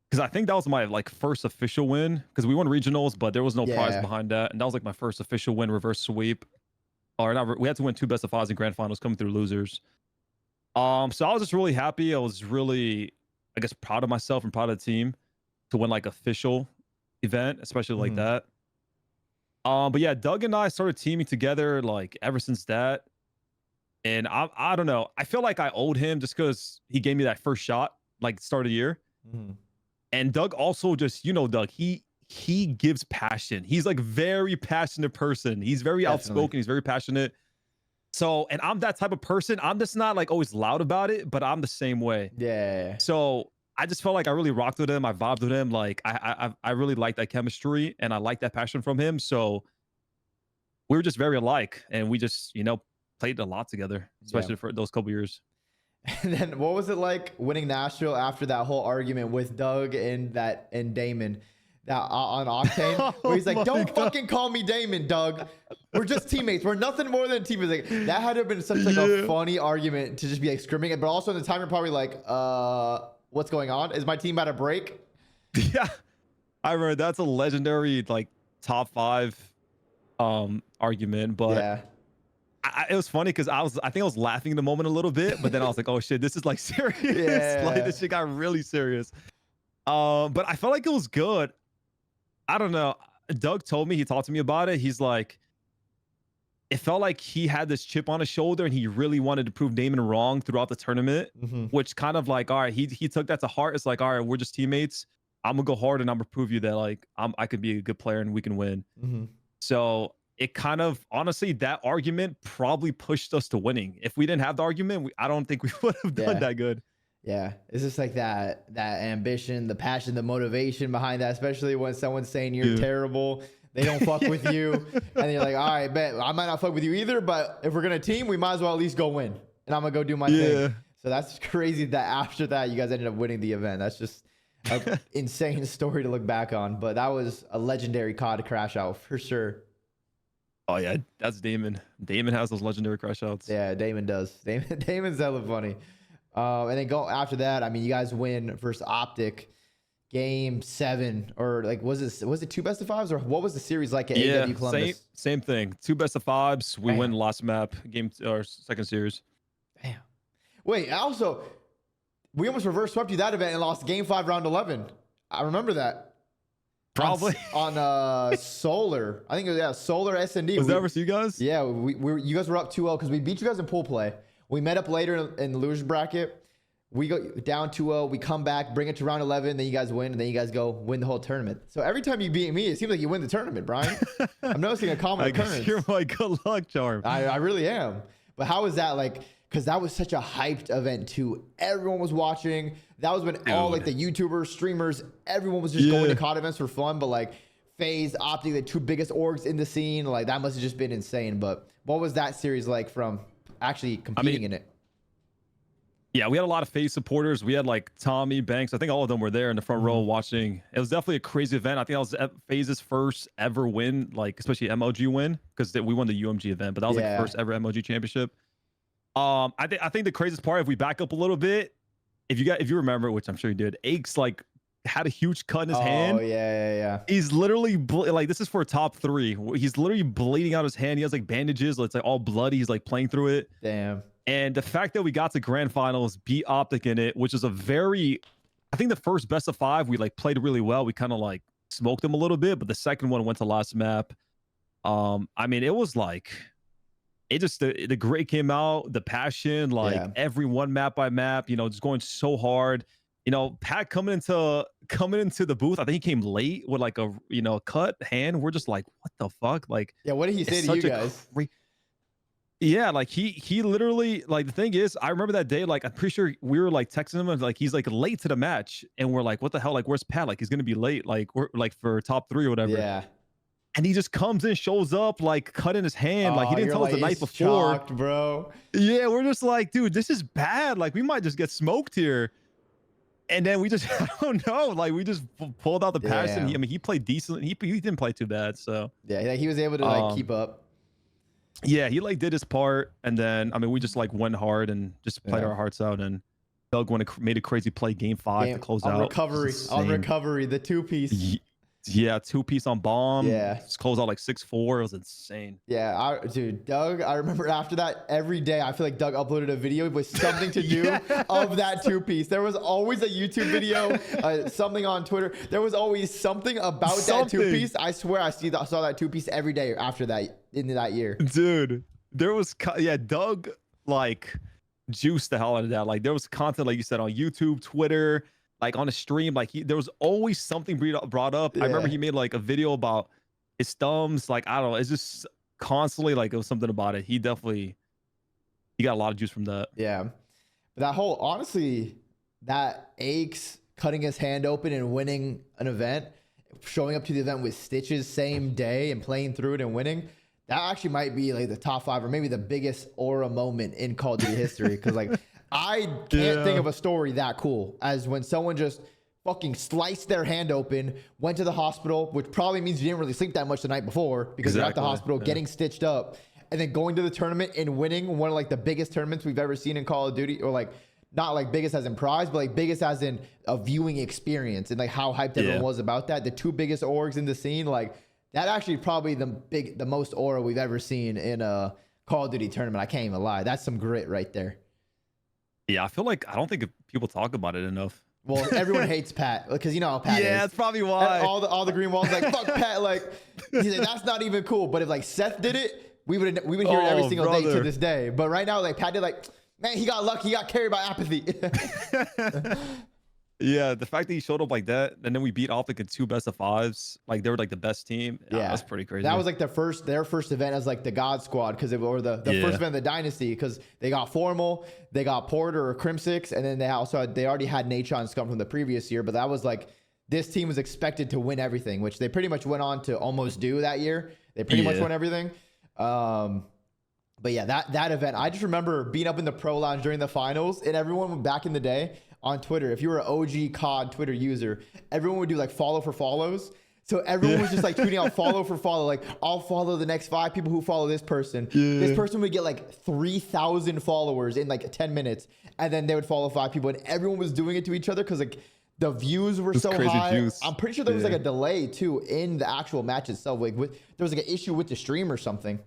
because I think that was my like first official win, because we won regionals, but there was no prize behind that, and that was like my first official win, reverse sweep. Or not, we had to win 2 best of 5s in grand finals, coming through losers. So I was just really happy. I was really, I guess, proud of myself and proud of the team to win like official event, especially like that. But yeah, Doug and I started teaming together like ever since that. And I don't know. I feel like I owed him just because he gave me that first shot, like start of the year. And Doug also just, Doug, he he gives passion. He's like very passionate person. He's very outspoken. He's very passionate. So, and I'm that type of person. I'm just not like always loud about it, but I'm the same way. Yeah. So I just felt like I really rocked with him. I vibed with him. Like I really liked that chemistry and I liked that passion from him. So we were just very alike, and we just, you know, played a lot together, especially for those couple years. And then what was it like winning Nashville after that whole argument with Doug and Damon that on Octane? Where he's like, don't fucking call me Damon, Doug. We're just teammates. We're nothing more than teammates. Like, that had to have been such like a funny argument to just be like screaming it, but also at the time you're probably like, what's going on? Is my team at a break? Yeah. I remember that's a legendary like top 5 argument, but yeah. It was funny because I think I was laughing in the moment a little bit, but then I was like, oh shit, this is like serious. Yeah. Like this shit got really serious. But I felt like it was good. I don't know. Doug told me, he talked to me about it. He's like, it felt like he had this chip on his shoulder and he really wanted to prove Damon wrong throughout the tournament, which kind of like, all right, he took that to heart. It's like, all right, we're just teammates. I'm gonna go hard and I'm gonna prove you that like I could be a good player and we can win. So it kind of, honestly, that argument probably pushed us to winning. If we didn't have the argument, I don't think we would have done that good. Yeah, it's just like that ambition, the passion, the motivation behind that, especially when someone's saying you're terrible, they don't fuck with you, and you're like, all right, bet I might not fuck with you either, but if we're gonna team, we might as well at least go win, and I'm gonna go do my thing. So that's crazy that after that you guys ended up winning the event. That's just an insane story to look back on, but that was a legendary CoD crash out for sure. Oh yeah, that's Damon. Damon has those legendary crash outs. Yeah, Damon does. Damon's hella funny. And then go after that. I mean, you guys win versus OpTic, game 7, or like was it 2 best of 5s, or what was the series like at AW Columbus? Same thing. 2 best of 5s. We win last map, game or second series. Damn. Wait, also, we almost reverse swept you that event and lost game 5, round 11. I remember that. Probably on Solar. I think it was Solar S&D. Was that versus you guys? Yeah, you guys were up 2-0 because we beat you guys in pool play. We met up later in the losers bracket. We go down 2-0. We come back, bring it to round 11. Then you guys win, and then you guys go win the whole tournament. So every time you beat me, it seems like you win the tournament, Brian. I'm noticing a common occurrence. You're my good luck charm. I really am. But how was that like? Because that was such a hyped event too. Everyone was watching. That was when all like the YouTubers, streamers, everyone was just going to COD events for fun. But like FaZe, OpTic, the 2 biggest orgs in the scene, like that must have just been insane. But what was that series like from actually competing in it? Yeah, we had a lot of FaZe supporters. We had like Tommy, Banks. I think all of them were there in the front row watching. It was definitely a crazy event. I think that was FaZe's first ever win, like especially MLG win, because we won the UMG event. But that was like the first ever MLG championship. I think the craziest part, if we back up a little bit, if you remember, which I'm sure you did, Aches like had a huge cut in his hand. Oh yeah. He's literally like, this is for top 3. He's literally bleeding out his hand. He has like bandages. It's like all bloody. He's like playing through it. Damn. And the fact that we got to grand finals, beat OpTic in it, which is a very, I think the first best of 5, we like played really well. We kind of like smoked them a little bit, but the second one went to last map. I mean, it was like, it just, the grit came out, the passion, like every one map by map, you know, just going so hard. You know, Pat coming into the booth, I think he came late with like a, you know, cut hand. We're just like, what the fuck? Like, yeah, what did he say to you guys? Yeah, like he literally, like, the thing is, I remember that day, like, I'm pretty sure we were like texting him and like he's like late to the match, and we're like, what the hell? Like, where's Pat? Like, he's gonna be late, like we're like for top 3 or whatever. Yeah. And he just comes in, shows up, like cut in his hand. Like he didn't tell us the night before. Shocked, bro. Yeah, we're just like, dude, this is bad. Like we might just get smoked here. And then we just, I don't know, like we just pulled out the passion. I mean, he played decent. He didn't play too bad. So yeah, he was able to like keep up. Yeah, he like did his part, and then I mean, we just like went hard and just played our hearts out. And Doug made a crazy play, game 5 to close out. On recovery, the 2-piece. Yeah, 2-piece on bomb. Yeah, just closed out like 6-4. It was insane. Yeah, dude, Doug. I remember after that, every day I feel like Doug uploaded a video with something to do of that 2-piece. There was always a YouTube video, something on Twitter. There was always something about that 2-piece. I swear, I saw that 2-piece every day after that in that year. Dude, there was Doug like juiced the hell out of that. Like there was content, like you said, on YouTube, Twitter. like on a stream, like there was always something brought up. I remember he made like a video about his thumbs. Like, I don't know. It's just constantly like it was something about it. He got a lot of juice from that. Yeah. But that whole, honestly, that Aches cutting his hand open and winning an event, showing up to the event with stitches same day and playing through it and winning, that actually might be like the top 5 or maybe the biggest aura moment in Call of Duty history. Because like I can't think of a story that cool as when someone just fucking sliced their hand open, went to the hospital, which probably means you didn't really sleep that much the night before because you're at the hospital getting stitched up, and then going to the tournament and winning one of like the biggest tournaments we've ever seen in Call of Duty, or like not like biggest as in prize, but like biggest as in a viewing experience and like how hyped everyone was about that. The 2 biggest orgs in the scene, like that actually probably the most aura we've ever seen in a Call of Duty tournament. I can't even lie. That's some grit right there. Yeah, I feel like I don't think people talk about it enough. Well, everyone hates Pat because you know how Pat is. Yeah, that's probably why. All the green walls like fuck Pat. Like he's like, that's not even cool. But if like Seth did it, we would hear it every single day to this day. But right now, like Pat did, like man, he got lucky. He got carried by Apathy. Yeah, the fact that he showed up like that, and then we beat OpTic in 2 best-of-5s, like they were like the best team. Yeah, that's pretty crazy. That was like their first event as like the God Squad, because it were the first event of the Dynasty, because they got Formal, they got Porter or Crim6, and then they already had Natron Scum from the previous year. But that was like this team was expected to win everything, which they pretty much went on to almost do that year. They pretty much won everything. But yeah, that event, I just remember being up in the pro lounge during the finals, and everyone back in the day on Twitter, if you were an OG COD Twitter user, everyone would do like follow for follows. So everyone was just like tweeting out follow for follow, like I'll follow the next 5 people who follow this person. This person would get like 3,000 followers in like 10 minutes, and then they would follow 5 people, and everyone was doing it to each other because like the views were so high. Juice. I'm pretty sure there was like a delay too in the actual match itself. Like there was like an issue with the stream or something.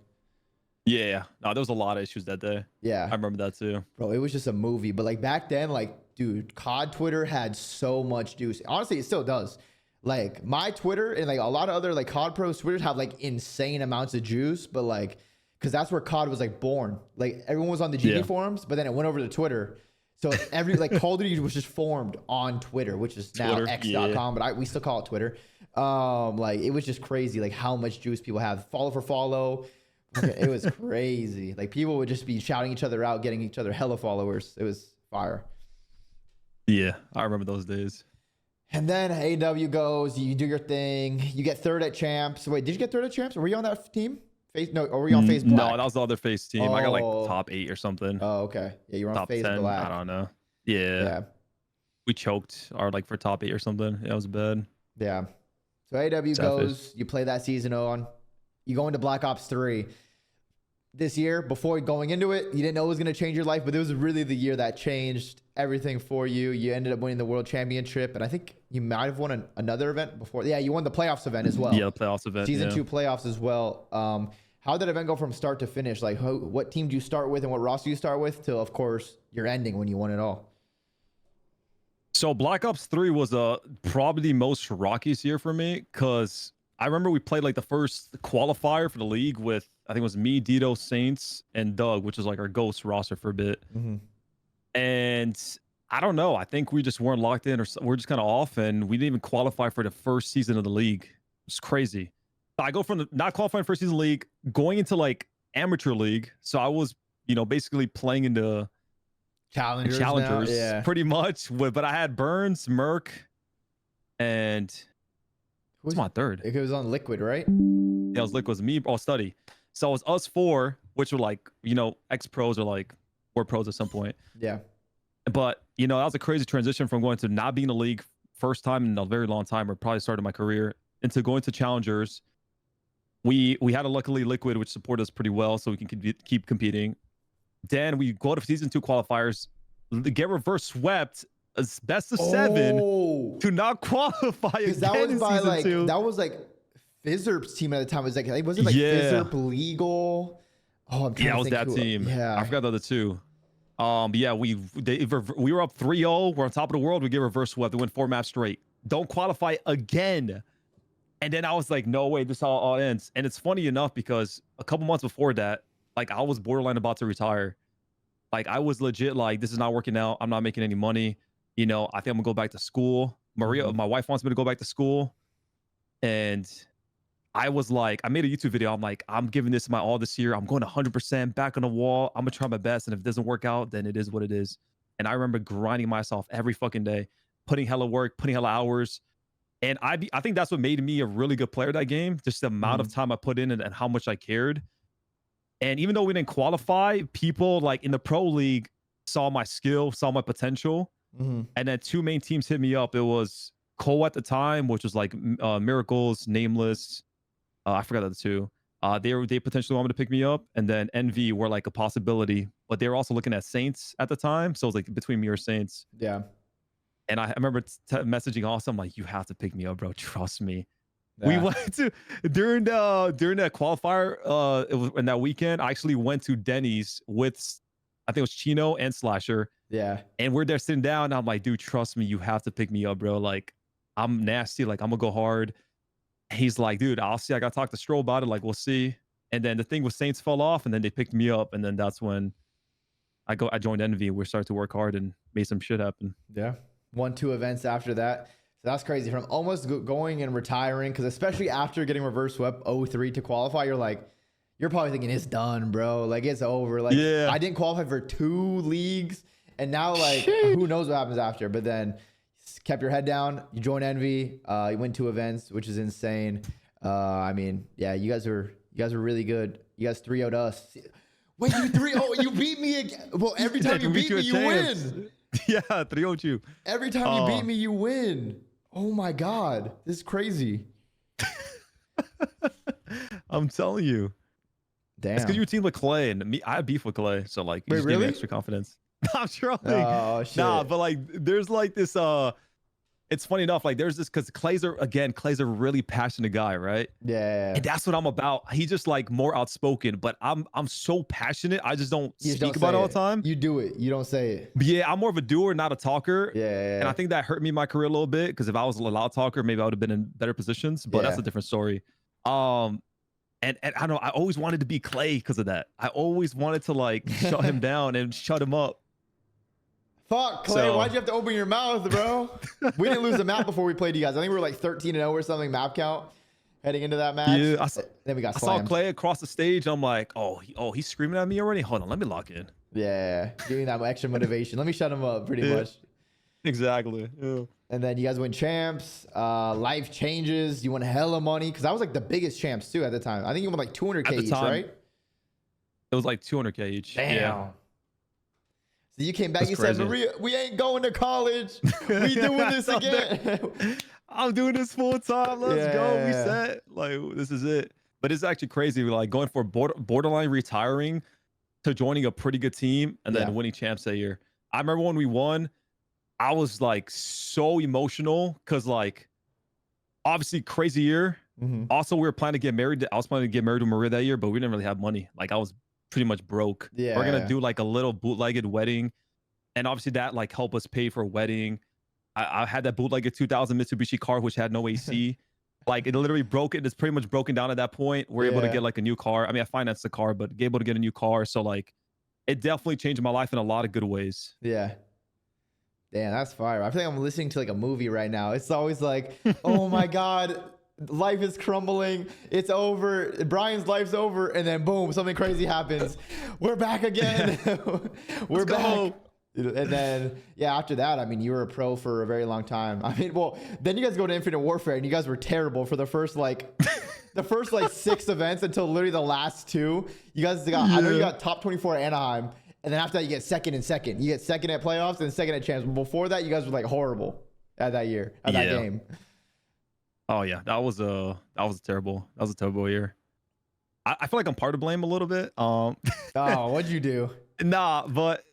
Yeah, no, there was a lot of issues that day. Yeah, I remember that too. Bro, it was just a movie. But like back then, like, dude, COD Twitter had so much juice. Honestly, it still does. Like my Twitter and like a lot of other like COD pros Twitters have like insane amounts of juice. But like, because that's where COD was like born. Like everyone was on the GD forums, but then it went over to Twitter. So every like Call of Duty was just formed on Twitter, which is now X.com, but we still call it Twitter. Like it was just crazy, like how much juice people have. Follow for follow. It was crazy. Like people would just be shouting each other out, getting each other hella followers. It was fire. Yeah, I remember those days. And then AW goes, you do your thing, you get 3rd at Champs. Wait, did you get 3rd at Champs? Were you on that team? No, or were you on FaZe Black? No, that was the other FaZe team. I got like top 8 or something. Oh, okay. Yeah, you were on top FaZe 10, Black. I don't know. Yeah. We choked or like for top 8 or something. Yeah, it was bad. Yeah. So AW goes, you play that season on. You go into Black Ops 3 this year. Before going into it, you didn't know it was going to change your life, but it was really the year that changed everything for you. You ended up winning the World Championship, and I think you might have won another event before. Yeah, you won the playoffs event as well. Yeah, the playoffs event. Season 2 playoffs as well. How did that event go from start to finish? Like, what team do you start with and what roster do you start with till, of course, your ending when you won it all? So Black Ops 3 was probably the most rockiest year for me, because I remember we played like the first qualifier for the league with, I think it was me, Dito, Saints, and Doug, which was like our ghost roster for a bit. And I don't know. I think we just weren't locked in, or we're just kind of off, and we didn't even qualify for the first season of the league. It's crazy. I go from not qualifying first season league, going into like amateur league. So I was, basically playing into challengers pretty much. But I had Burns, Merc, and what's my third? It was on Liquid, right? Yeah, it was Liquid. It was me or Study. So it was us 4, which were like, ex-pros or like 4 pros at some point. Yeah. But, that was a crazy transition from going to not being in the league first time in a very long time, or probably started my career, into going to challengers. We had a luckily Liquid, which supported us pretty well, so we can keep competing. Then we go to season 2 qualifiers, get reverse swept as best of 7 to not qualify again. That was by season 2. That was like Fizzerp's team at the time. It was like, was it like Fizzerp Legal? Oh, I'm trying to think. Yeah, it was that team. Yeah, I forgot the other 2. Yeah, we were up 3-0. We're on top of the world. We get reverse swept. We win 4 maps straight. Don't qualify again. And then I was like, no way, this how all ends. And it's funny enough because a couple months before that, like I was borderline about to retire. Like I was legit like, this is not working out. I'm not making any money. You know, I think I'm gonna go back to school. Maria, my wife wants me to go back to school. And I was like, I made a YouTube video. I'm like, I'm giving this my all this year. I'm going 100% back on the wall. I'm gonna try my best. And if it doesn't work out, then it is what it is. And I remember grinding myself every fucking day, putting hella work, putting hella hours. And I think that's what made me a really good player that game. Just the amount of time I put in and how much I cared. And even though we didn't qualify, people like in the pro league saw my skill, saw my potential. And then two main teams hit me up. It was Cole at the time, which was like Miracles, Nameless. I forgot the other two. They potentially wanted to pick me up, and then NV were like a possibility, but they were also looking at Saints at the time. So it was like between me or Saints. Yeah. And I remember messaging Austin, like, you have to pick me up, bro. Trust me. Yeah. We went to during that qualifier. It was in that weekend. I actually went to Denny's with, I think it was Chino and Slasher. Yeah. And we're there sitting down. And I'm like, dude, trust me, you have to pick me up, bro. Like, I'm nasty. Like, I'm gonna go hard. He's like, dude, I'll see. I got to talk to Stroll about it. Like, we'll see. And then the thing with Saints fell off, and then they picked me up, and then that's when I joined Envy. We started to work hard and made some shit happen. Yeah, 1-2 events after that. So that's crazy. From almost going and retiring, because especially after getting reverse swept 0-3 to qualify, you're probably thinking it's done, bro. Like, it's over. Like, yeah. I didn't qualify for 2 leagues, and now like who knows what happens after. But then kept your head down. You joined Envy. You win 2 events, which is insane. I mean, yeah, you guys were really good. You guys 3-0'd us. Wait, you 3-0? You beat me again. Well, every time you beat me, you win. Yeah, 3-0'd you. Every time you beat me, you win. Oh my God, this is crazy. I'm telling you. Damn. It's because you teamed with Clay, and me. I had beef with Clay, so like, you just really? gave me extra confidence. I'm trolling. Oh shit. Nah, but like, there's like this. It's funny enough. Like, there's this because Clay's a really passionate guy, right? Yeah. And that's what I'm about. He's just like more outspoken, but I'm so passionate. I just don't speak about it all the time. You do it. You don't say it. But yeah, I'm more of a doer, not a talker. Yeah. And I think that hurt me in my career a little bit, because if I was a loud talker, maybe I would have been in better positions. But that's a different story. And I don't know. I always wanted to be Clay because of that. I always wanted to like shut him down and shut him up. Fuck, Clay, why'd you have to open your mouth, bro? We didn't lose a map before we played you guys. I think we were like 13-0 or something map count heading into that match. Yeah, then we got slammed. I saw Clay across the stage. I'm like, oh, he's screaming at me already? Hold on, let me lock in. Yeah, giving that extra motivation. Let me shut him up, pretty much. Exactly. Yeah. And then you guys win champs. Life changes. You won hella money, because that was like the biggest champs too at the time. I think you won like 200K each, right? It was like 200K each. Damn. Yeah. So you came back, you said, Maria, we ain't going to college. We doing this again. I'm doing this full time. Let's go. We set. Like, this is it. But it's actually crazy. We're like going for borderline retiring to joining a pretty good team and then winning champs that year. I remember when we won, I was like so emotional because like obviously crazy year. Also, we were planning to get married. I was planning to get married to Maria that year, but we didn't really have money. Like, I was pretty much broke. Yeah. We're gonna do like a little bootlegged wedding, and obviously that like helped us pay for a wedding. I had that bootlegged 2000 Mitsubishi car which had no AC. Like, it literally broke. It's pretty much broken down at that point. We're able to get like a new car. I mean, I financed the car, but able to get a new car. So like, it definitely changed my life in a lot of good ways. Yeah. Damn, that's fire. I feel like I'm listening to like a movie right now. It's always like, oh my God, life is crumbling. It's over. Brian's life's over. And then boom, something crazy happens. We're back again. We're back. And then, after that, I mean, you were a pro for a very long time. I mean, well, then you guys go to Infinite Warfare and you guys were terrible for the first like 6 events until literally the last 2. You guys got, I know you got top 24 at Anaheim. And then after that, you get second and second. You get second at playoffs and second at champs. Before that, you guys were like horrible at that year, at that game. Oh yeah, that was a terrible year. I feel like I'm part of blame a little bit. Oh, what'd you do? Nah, but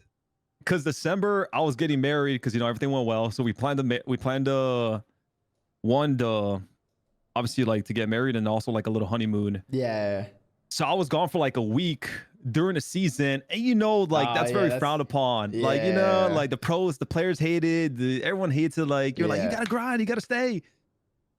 because December I was getting married because everything went well, so we planned to obviously like to get married and also like a little honeymoon. Yeah. So I was gone for like a week during the season, and that's very frowned upon. Yeah. Like like the players hated, everyone hates it. Like you're like, you gotta grind, you gotta stay.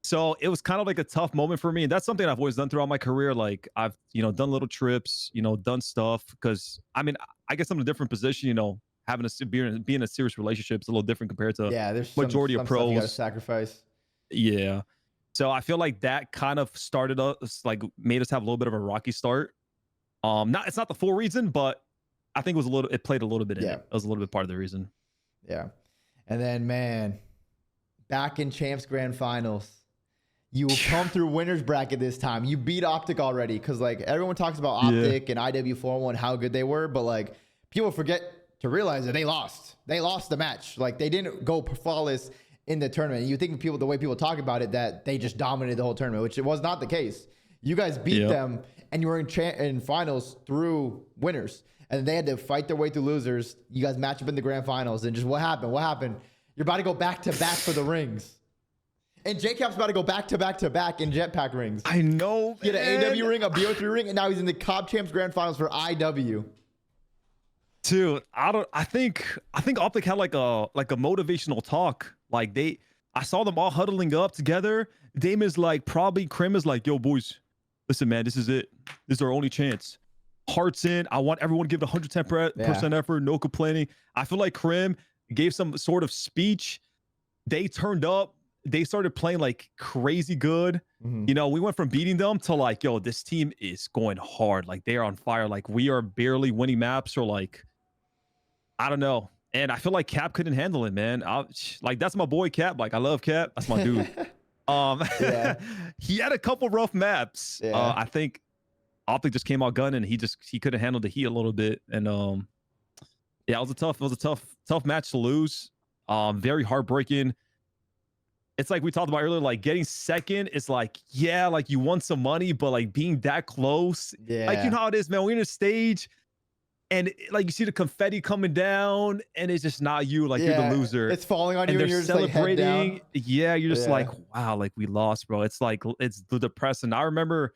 So it was kind of like a tough moment for me, and that's something I've always done throughout my career. Like I've done little trips, done stuff, because I mean I guess I'm in a different position, having being in a serious relationship is a little different compared to there's majority some of stuff you gotta pros. sacrifice. Yeah. So I feel like that kind of started us, like made us have a little bit of a rocky start. It's not the full reason, but I think it played a little bit in it. It was a little bit part of the reason. Yeah. And then, man, back in Champs Grand Finals, you will come through winners bracket this time. You beat OpTic already, because like everyone talks about OpTic and IW41, how good they were, but like people forget to realize that they lost. They lost the match. Like they didn't go flawless in the tournament. You think the way people talk about it, that they just dominated the whole tournament, which it was not the case. You guys beat them, and you were in finals through winners, and they had to fight their way through losers. You guys match up in the grand finals, and just what happened? What happened? You're about to go back to back for the rings. And JCap's about to go back to back to back in jetpack rings. I know. He had an AW ring, a BO3 ring, and now he's in the CoD Champs Grand Finals for IW. Dude, I think OpTic had like a motivational talk. Like I saw them all huddling up together. Dame is like, probably Krim is like, yo boys, listen man, this is it. This is our only chance. Hearts in. I want everyone to give it 110% effort, no complaining. I feel like Krim gave some sort of speech. They turned up. They started playing like crazy good. You know, we went from beating them to like, yo, this team is going hard. Like they are on fire. Like we are barely winning maps, or like, I don't know. And I feel like Cap couldn't handle it, man. Like that's my boy Cap. Like I love Cap. That's my dude. He had a couple rough maps. I think OpTic just came out gunning. He couldn't handle the heat a little bit. And it was a tough match to lose. Very heartbreaking. It's like we talked about earlier, like getting second is like, yeah, like you won some money, but like being that close, like you know how it is, man. We're in a stage and like you see the confetti coming down and it's just not you, like you're the loser. It's falling on and you and they're you're celebrating. Just like head down. You're just like, wow, like we lost, bro. It's like, it's depressing. I remember,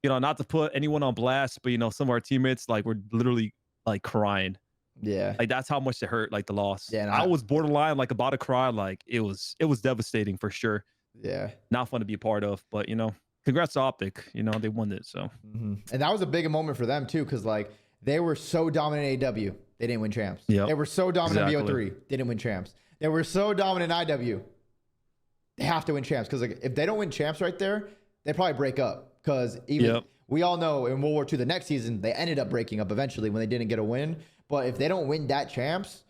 you know, not to put anyone on blast, but you know, some of our teammates like were literally like crying. Yeah, like that's how much it hurt, like the loss. Yeah, I was borderline like about to cry. Like it was devastating for sure. Yeah, not fun to be a part of, but you know, congrats to OpTic. You know, they won it. So and that was a big moment for them too, because like they were so dominant AW, they didn't win champs. Yeah, they were so dominant BO3, didn't win champs. They were so dominant IW, they have to win champs, because like if they don't win champs right there, they probably break up. Because even we all know in World War II, the next season they ended up breaking up eventually when they didn't get a win. But if they don't win that champs,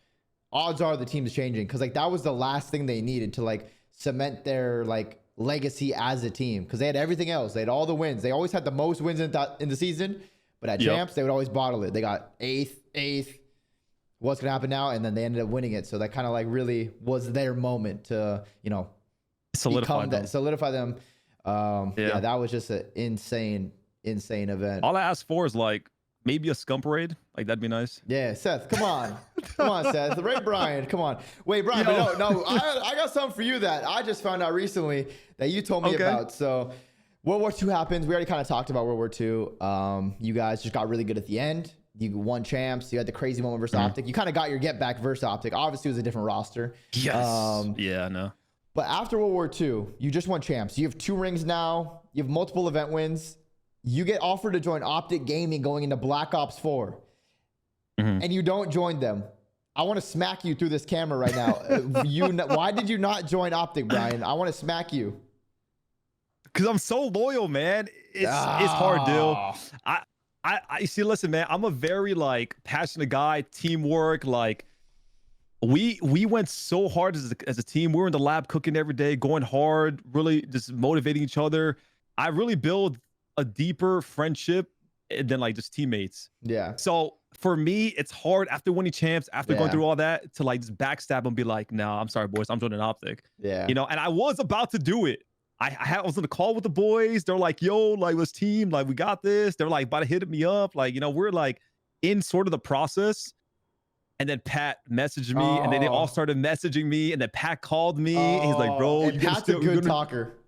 odds are the team's changing, because like that was the last thing they needed to like cement their like legacy as a team, because they had everything else. They had all the wins. They always had the most wins in the season, but at champs they would always bottle it. They got eighth. What's gonna happen now? And then they ended up winning it. So that kind of like really was their moment to, you know, solidify them. Yeah, that was just an insane event. All I asked for is like maybe a scum parade. Like that'd be nice. Yeah, Seth, come on. Come on, Seth. Ray Brian, come on. Wait, Brian, but no, I got something for you that I just found out recently that you told me about. So World War II happens. We already kind of talked about World War II. You guys just got really good at the end. You won champs. You had the crazy moment versus OpTic. You kind of got your get back versus OpTic. Obviously, it was a different roster. Yes. Yeah, I know. But after World War II, you just won champs. You have 2 rings now. You have multiple event wins. You get offered to join OpTic Gaming going into Black Ops 4. And you don't join them. I want to smack you through this camera right now. Why did you not join OpTic, Brian? I want to smack you. Because I'm so loyal, man. It's hard, dude. I see, listen, man, I'm a very like passionate guy, teamwork. Like we went so hard as a team. We were in the lab cooking every day, going hard, really just motivating each other. I really build a deeper friendship than like just teammates. Yeah. So for me, it's hard after winning champs, after going through all that, to like just backstab and be like, no, I'm sorry, boys, I'm joining OpTic. Yeah. You know, and I was about to do it. I was on the call with the boys. They're like, yo, like, let's team, like, we got this. They're like about to hit me up. Like, you know, we're like in sort of the process. And then Pat messaged me, and then they all started messaging me. And then Pat called me. And he's like, bro, and Pat's a good talker.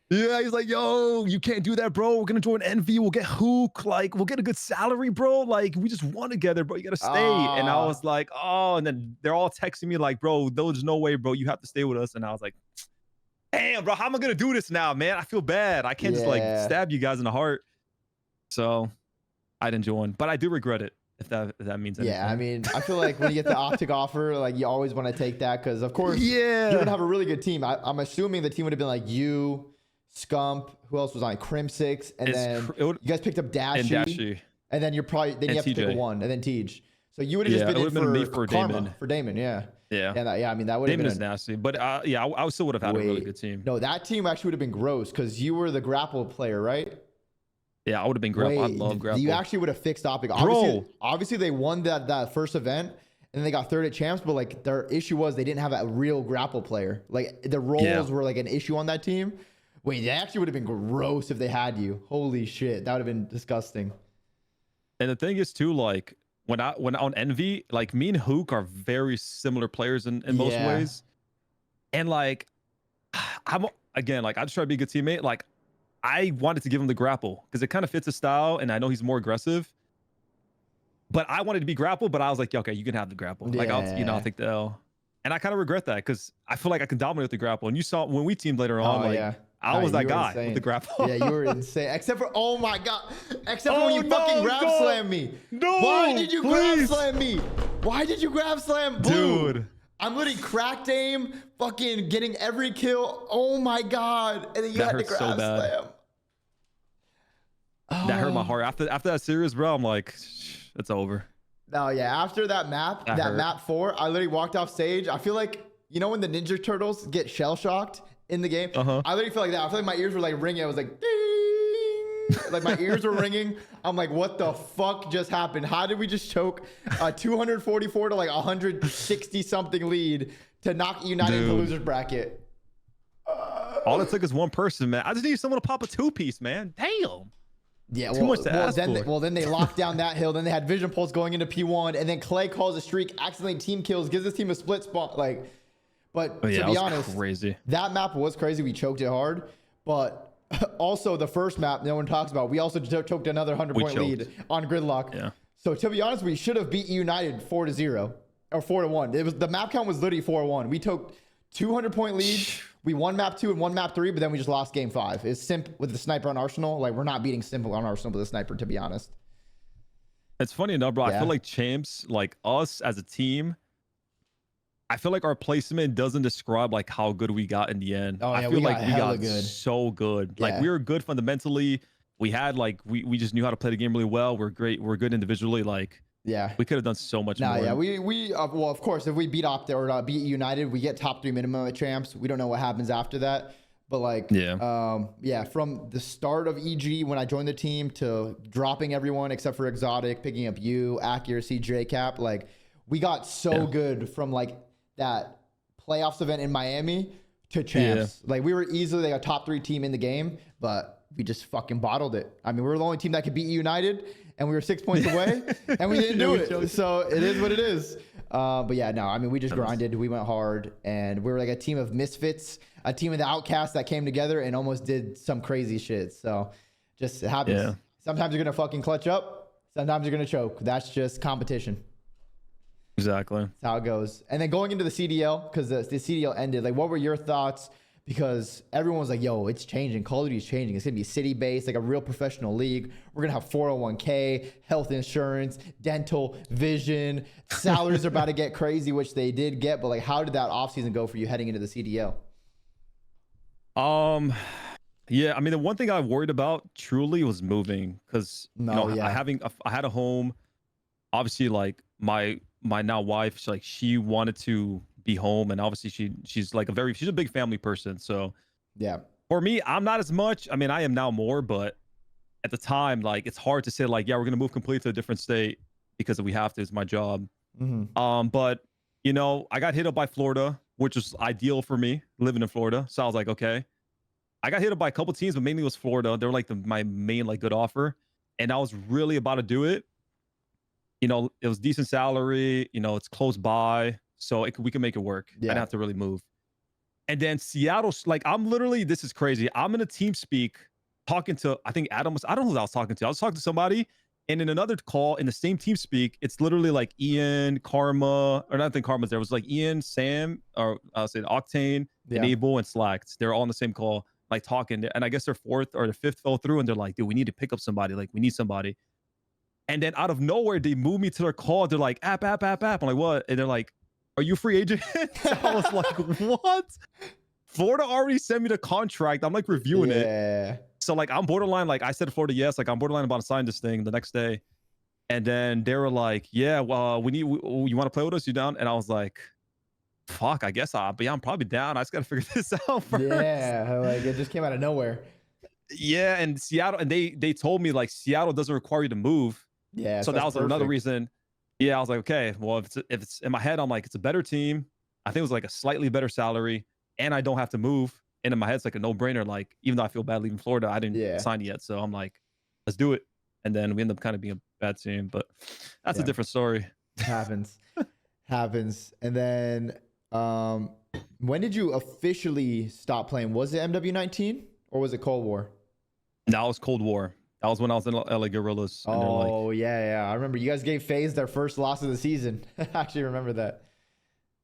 Yeah, he's like, yo, you can't do that, bro. We're gonna join Envy. We'll get Hook. Like, we'll get a good salary, bro. Like, we just won together, bro. You gotta stay. And I was like, oh. And then they're all texting me like, bro, there's no way, bro. You have to stay with us. And I was like, damn, bro, how am I gonna do this now, man? I feel bad. I can't just like stab you guys in the heart. So I didn't join, but I do regret it. if that means anything. Yeah, I mean, I feel like when you get the OpTic offer, like you always want to take that because, of course, Yeah. you're gonna have a really good team. I'm assuming the team would have been like you, Scump, who else was on it? Crim6, and then you guys picked up Dashy, and then you have to pick one, and then Tej. So you would have just been in for Karma, Damon. for Damon, yeah. Yeah. I mean, that would have been Damon is nasty, but yeah, I still would have had a really good team. No, that team actually would have been gross because you were the grapple player, right? Yeah, I would have been grapple. I love grapple. You actually would have fixed OpTic. Obviously, they won that first event, and then they got third at Champs, but like their issue was they didn't have a real grapple player. Like the roles were like an issue on that team. Wait, they actually would have been gross if they had you. Holy shit, that would have been disgusting. And the thing is too, like when on Envy, like me and Hook are very similar players in most ways. And like I'm again, like I just try to be a good teammate. Like I wanted to give him the grapple because it kind of fits his style, and I know he's more aggressive. But I wanted to be grapple, but I was like, yeah, okay, you can have the grapple. Like I'll take the L. And I kind of regret that because I feel like I can dominate with the grapple. And you saw when we teamed later on, I was that guy with the grapple. Yeah, you were insane. Except for, oh my God. Except for when you fucking grab slam me. No. Why did you grab slam me? Why did you grab slam? Boom. Dude. I'm literally cracked aim, fucking getting every kill. Oh my God. And then you had to grab slam. That hurt my heart. After that series, bro, I'm like, it's over. No, yeah. After that map, map 4, I literally walked off stage. I feel like, you know when the Ninja Turtles get shell shocked in the game? I literally feel like that. I feel like my ears were like ringing. I was like, ding. Like my ears were ringing. I'm like, what the fuck just happened? How did we just choke a 244 to like 160 something lead to knock United in the losers bracket? All it took is one person, man. I just need someone to pop a 2-piece, man. Damn. Yeah, then they locked down that hill. Then they had Vision Pulse going into P1, and then Clay calls a streak, accidentally team kills, gives this team a split spawn. Like, but to be honest, crazy. That map was crazy. We choked it hard, but also the first map no one talks about. We also choked another 100-point lead on Gridlock. Yeah. So to be honest, we should have beat United 4-0 or 4-1. It was the map count was literally 4-1. We took 200-point leads. We won map 2 and won map 3, but then we just lost game 5. It's Simp with the sniper on Arsenal. Like, we're not beating Simp on Arsenal with a sniper, to be honest. It's funny enough, bro. I feel like Champs, like us as a team, I feel like our placement doesn't describe like how good we got in the end. I feel like we got so good. Like we were good fundamentally. We had like we just knew how to play the game really well. We're great. We're good individually. Like we could have done so much more. Yeah, we well, of course, if we beat OpTic or beat United, we get top 3 minimum at Champs. We don't know what happens after that. But like, from the start of EG when I joined the team to dropping everyone except for Exotic, picking up you, Accuracy, JCap, like we got so good from like that playoffs event in Miami to Champs. Like we were easily like a top 3 team in the game, but we just fucking bottled it. I mean, we were the only team that could beat United, and we were 6 points away, and we didn't do it. So it is what it is. But yeah, no, I mean, we just grinded. We went hard, and we were like a team of misfits, a team of the outcasts that came together and almost did some crazy shit. So just it happens. Yeah. Sometimes you're going to fucking clutch up. Sometimes you're going to choke. That's just competition. Exactly. That's how it goes. And then going into the CDL, because the CDL ended, like, what were your thoughts? Because everyone was like, yo, it's changing. Call of Duty is changing. It's going to be city-based, like a real professional league. We're going to have 401k, health insurance, dental, vision. Salaries are about to get crazy, which they did get. But, like, how did that offseason go for you heading into the CDL? Yeah, I mean, the one thing I worried about truly was moving. Because, I had a home. Obviously, like, my now wife, she wanted to be home, and obviously she's like she's a big family person. So yeah, for me, I'm not as much. I mean, I am now more, but at the time, like it's hard to say like, yeah, we're gonna move completely to a different state because we have to. It's my job. But I got hit up by Florida, which was ideal for me living in Florida. So I was like, okay. I got hit up by a couple teams, but mainly it was Florida. They were like my main like good offer, and I was really about to do it. It was decent salary. It's close by. So we can make it work. I didn't have to really move. And then Seattle, like this is crazy. I'm in a team speak talking to, I think Adam I don't know who I was talking to. I was talking to somebody, and in another call in the same team speak, it's literally like Ian, Karma, or not think Karma's there. It was like Ian, Sam, or I'll say Octane, Enable, and Slacked. They're all on the same call, like talking. And I guess their 4th or the 5th fell through, and they're like, dude, we need to pick up somebody. Like we need somebody. And then out of nowhere, they move me to their call. They're like, app. I'm like, what? And they're like, are you a free agent? I was like, what? Florida already sent me the contract. I'm like reviewing it. So like, I'm borderline, like I said to Florida, yes, like I'm borderline about to sign this thing the next day. And then they were like, yeah, well, you want to play with us? You down? And I was like, fuck, I guess but yeah, I'm probably down. I just got to figure this out first. Yeah, like it just came out of nowhere. Yeah, and Seattle, and they told me like Seattle doesn't require you to move. Yeah, so that was another reason. Yeah, I was like, okay, well, if it's in my head, I'm like, it's a better team. I think it was like a slightly better salary, and I don't have to move. And in my head, it's like a no-brainer. Like, even though I feel bad leaving Florida, I didn't sign yet, so I'm like, let's do it. And then we end up kind of being a bad team, but that's a different story. Happens. And then, when did you officially stop playing? Was it MW19 or was it Cold War? No, it was Cold War. That was when I was in LA Guerrillas. Oh, yeah. I remember you guys gave FaZe their first loss of the season. I actually remember that.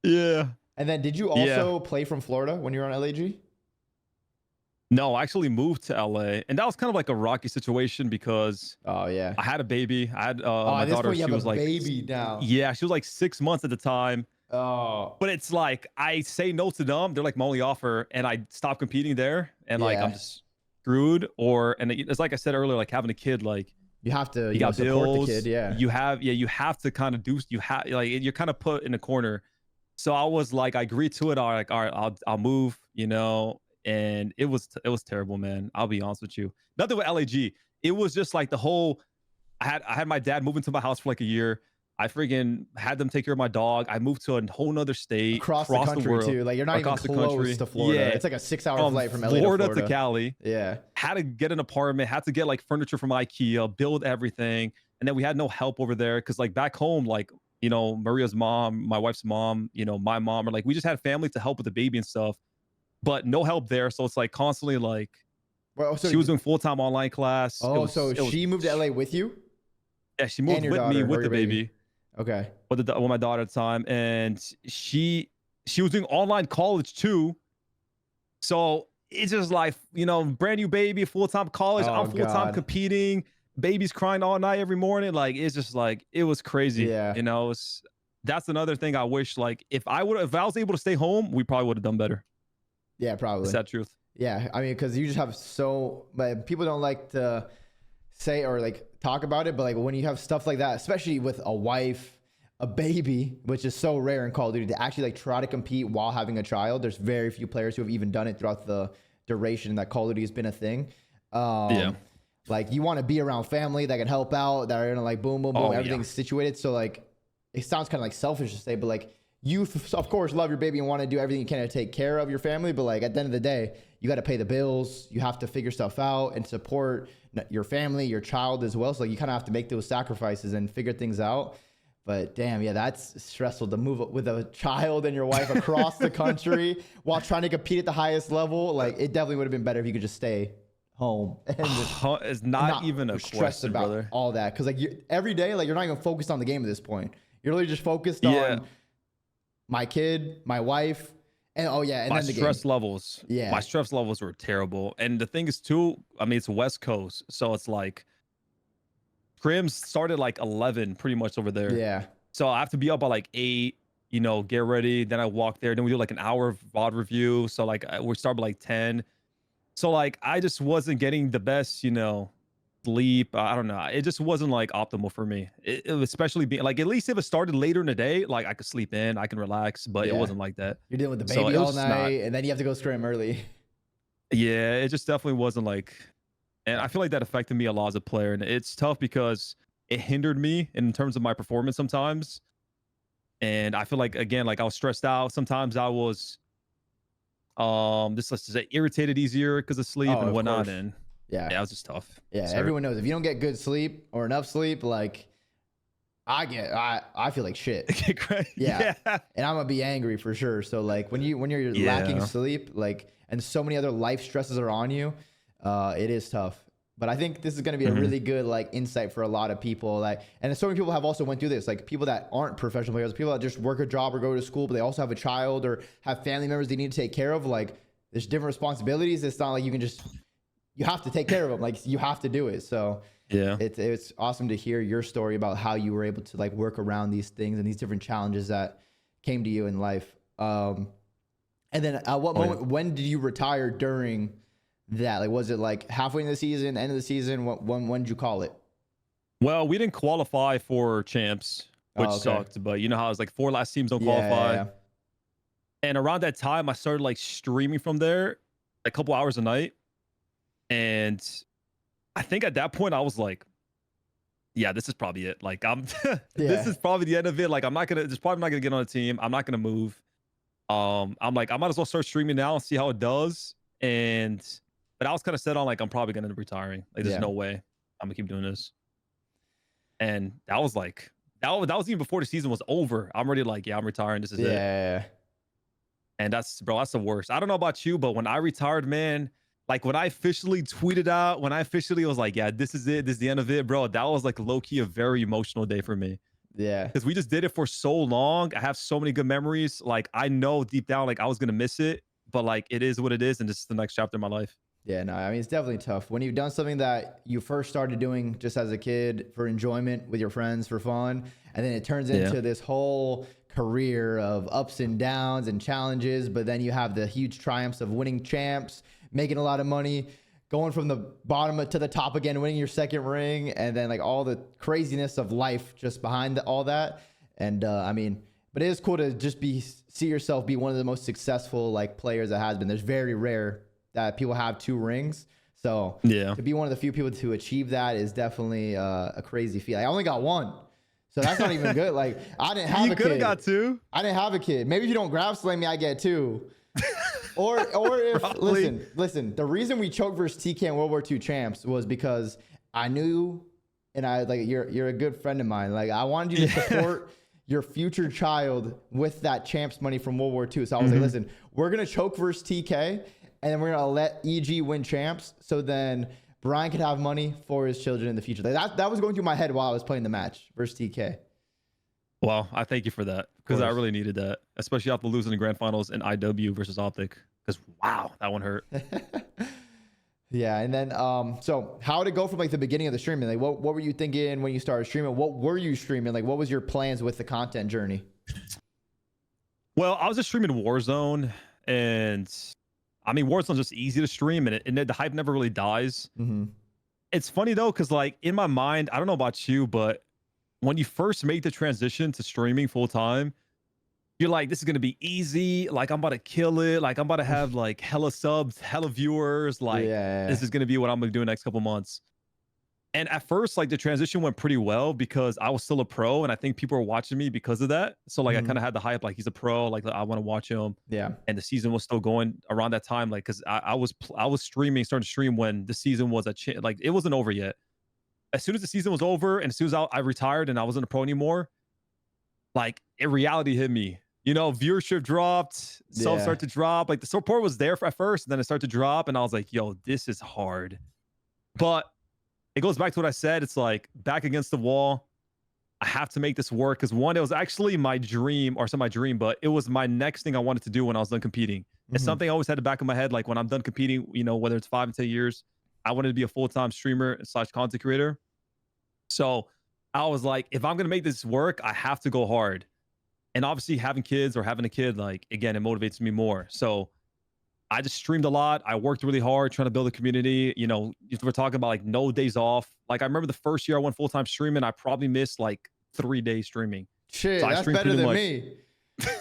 Yeah. And then did you also play from Florida when you were on LAG? No, I actually moved to LA. And that was kind of like a rocky situation because I had a baby. I had my daughter. She was like baby now. Yeah, she was like 6 months at the time. Oh. But it's like I say no to them. They're like my only offer, and I stop competing there. And like I'm just screwed. And it's like I said earlier, like having a kid, like you have to got support bills, the kid. You have to kind of like you're kind of put in a corner. So I was like, I agreed to it. I like, all right, I'll move, and it was terrible, man. I'll be honest with you. Nothing with LAG. It was just like the whole, I had my dad move into my house for like a year. I friggin' had them take care of my dog. I moved to a whole nother state. Across the country, world, too. Like, you're not even close to Florida. Yeah. It's like a 6-hour flight from LA to Florida. To Cali. Yeah. Had to get an apartment. Had to get, like, furniture from IKEA. Build everything. And then we had no help over there. Because, like, back home, like, Maria's mom, my wife's mom, my mom, or, like, we just had family to help with the baby and stuff. But no help there. So it's, like, constantly, like, she was doing full-time online class. Oh, so she moved to LA with you? Yeah, she moved with me with the baby. Okay. With my daughter at the time, and she was doing online college too. So it's just like brand new baby, full-time college. I'm full-time competing. Baby's crying all night every morning. Like it's just like it was crazy. Yeah. That's another thing I wish. Like if I was able to stay home, we probably would have done better. Yeah, probably. Is that truth? Yeah, I mean, because you just have but people don't like to say or like talk about it, but like when you have stuff like that, especially with a wife, a baby, which is so rare in Call of Duty, to actually like try to compete while having a child. There's very few players who have even done it throughout the duration that Call of Duty has been a thing. Like you want to be around family that can help out, that are gonna like boom, everything's situated. So like it sounds kind of like selfish to say, but like you of course love your baby and want to do everything you can to take care of your family, but like at the end of the day, you got to pay the bills. You have to figure stuff out and support your family, your child as well. So like, you kind of have to make those sacrifices and figure things out. But damn, yeah, that's stressful to move with a child and your wife across the country while trying to compete at the highest level. Like it definitely would have been better if you could just stay home and it's not even a question about brother. All that. Cause like every day, like you're not even focused on the game at this point. You're really just focused on my kid, my wife, and and my then the stress game. levels. Yeah, my stress levels were terrible. And the thing is too, I mean, it's West Coast, so it's like scrims started like 11 pretty much over there. Yeah. So I have to be up by like 8, get ready. Then I walk there. Then we do like an hour of VOD review. So like we start by like 10. So like I just wasn't getting the best, sleep. I don't know. It just wasn't like optimal for me. It especially being like, at least if it started later in the day, like I could sleep in, I can relax, but it wasn't like that. You're dealing with the baby all night and then you have to go scrim early. Yeah, it just definitely wasn't like, and I feel like that affected me a lot as a player. And it's tough because it hindered me in terms of my performance sometimes. And I feel like, again, like I was stressed out. Sometimes I was, let's just say irritated easier because of sleep and whatnot. Course. And yeah, it was just tough. Yeah, everyone knows if you don't get good sleep or enough sleep, like I feel like shit. Yeah. And I'm gonna be angry for sure. So like when you're lacking sleep, like, and so many other life stresses are on you, it is tough. But I think this is going to be a really good like insight for a lot of people. Like, and so many people have also went through this, like people that aren't professional players, people that just work a job or go to school, but they also have a child or have family members they need to take care of. Like there's different responsibilities. It's not like you can just, you have to take care of them. Like you have to do it. So Yeah. it's awesome to hear your story about how you were able to like work around these things and these different challenges that came to you in life. And then at what moment, when did you retire during that? Like, was it like halfway in the season, end of the season? When did you call it? Well, we didn't qualify for champs, which sucked, but you know how it's like 4 last teams don't qualify. Yeah. And around that time, I started like streaming from there a couple hours a night. And I think at that point I was like, yeah, this is probably it. Like this is probably the end of it. Like just probably not gonna get on a team. I'm not gonna move. I'm like, I might as well start streaming now and see how it does. But I was kind of set on like, I'm probably gonna end up retiring. Like there's no way I'm gonna keep doing this. And that was like, that was even before the season was over. I'm already like, yeah, I'm retiring. This is it. Yeah. And that's the worst. I don't know about you, but when I retired, man, like when I officially tweeted out, when I officially was like, yeah, this is it. This is the end of it, bro. That was like low-key a very emotional day for me. Yeah. Because we just did it for so long. I have so many good memories. Like I know deep down, like I was going to miss it, but like it is what it is. And this is the next chapter of my life. Yeah, no, I mean, it's definitely tough. When you've done something that you first started doing just as a kid for enjoyment with your friends for fun, and then it turns into this whole career of ups and downs and challenges, but then you have the huge triumphs of winning champs, making a lot of money, going from the bottom to the top again, winning your second ring, and then like all the craziness of life just behind all that. And I mean, but it is cool to just see yourself be one of the most successful like players that has been. There's very rare that people have 2 rings. So to be one of the few people to achieve that is definitely a crazy feat. I only got 1. So that's not even good. Like I didn't have a kid. You could have got 2. I didn't have a kid. Maybe if you don't grab slam me, I get 2. or if listen, the reason we choked versus TK in WW2 Champs was because I knew, and I like you're a good friend of mine. Like I wanted you to support your future child with that champs money from WW2. So I was like, listen, we're gonna choke versus TK, and then we're gonna let EG win champs. So then Brian could have money for his children in the future. That was going through my head while I was playing the match versus TK. Well, I thank you for that because I really needed that, especially after losing the grand finals in IW versus OpTic. Because wow, that one hurt. Yeah, and then so how did it go from like the beginning of the streaming? Like what were you thinking when you started streaming? What were you streaming? Like what was your plans with the content journey? Well, I was just streaming Warzone, and I mean Warzone's just easy to stream, and the hype never really dies. It's funny though, because like in my mind, I don't know about you, but when you first make the transition to streaming full time, you're like, this is gonna be easy. Like I'm about to kill it. Like I'm about to have like hella subs, hella viewers. Like this is gonna be what I'm gonna do in the next couple months. And at first, like the transition went pretty well because I was still a pro, and I think people were watching me because of that. So like I kind of had the hype, like he's a pro, like I want to watch him. Yeah. And the season was still going around that time, like because I was starting to stream when the season was like it wasn't over yet. As soon as the season was over, and as soon as I retired and I wasn't a pro anymore, like reality hit me. You know, viewership dropped, subs started to drop. Like the support was there at first, and then it started to drop, and I was like, "Yo, this is hard." But it goes back to what I said. It's like back against the wall. I have to make this work because one, it was actually my dream, or some my dream, but it was my next thing I wanted to do when I was done competing. It's something I always had the back of my head. Like when I'm done competing, you know, whether it's 5 and 10 years, I wanted to be a full-time streamer / content creator. So I was like, if I'm gonna make this work, I have to go hard. And obviously having kids or having a kid, like, again, it motivates me more. So I just streamed a lot. I worked really hard trying to build a community. You know, if we're talking about like no days off. Like I remember the first year I went full-time streaming, I probably missed like 3 days streaming. Shit, so that's better than me.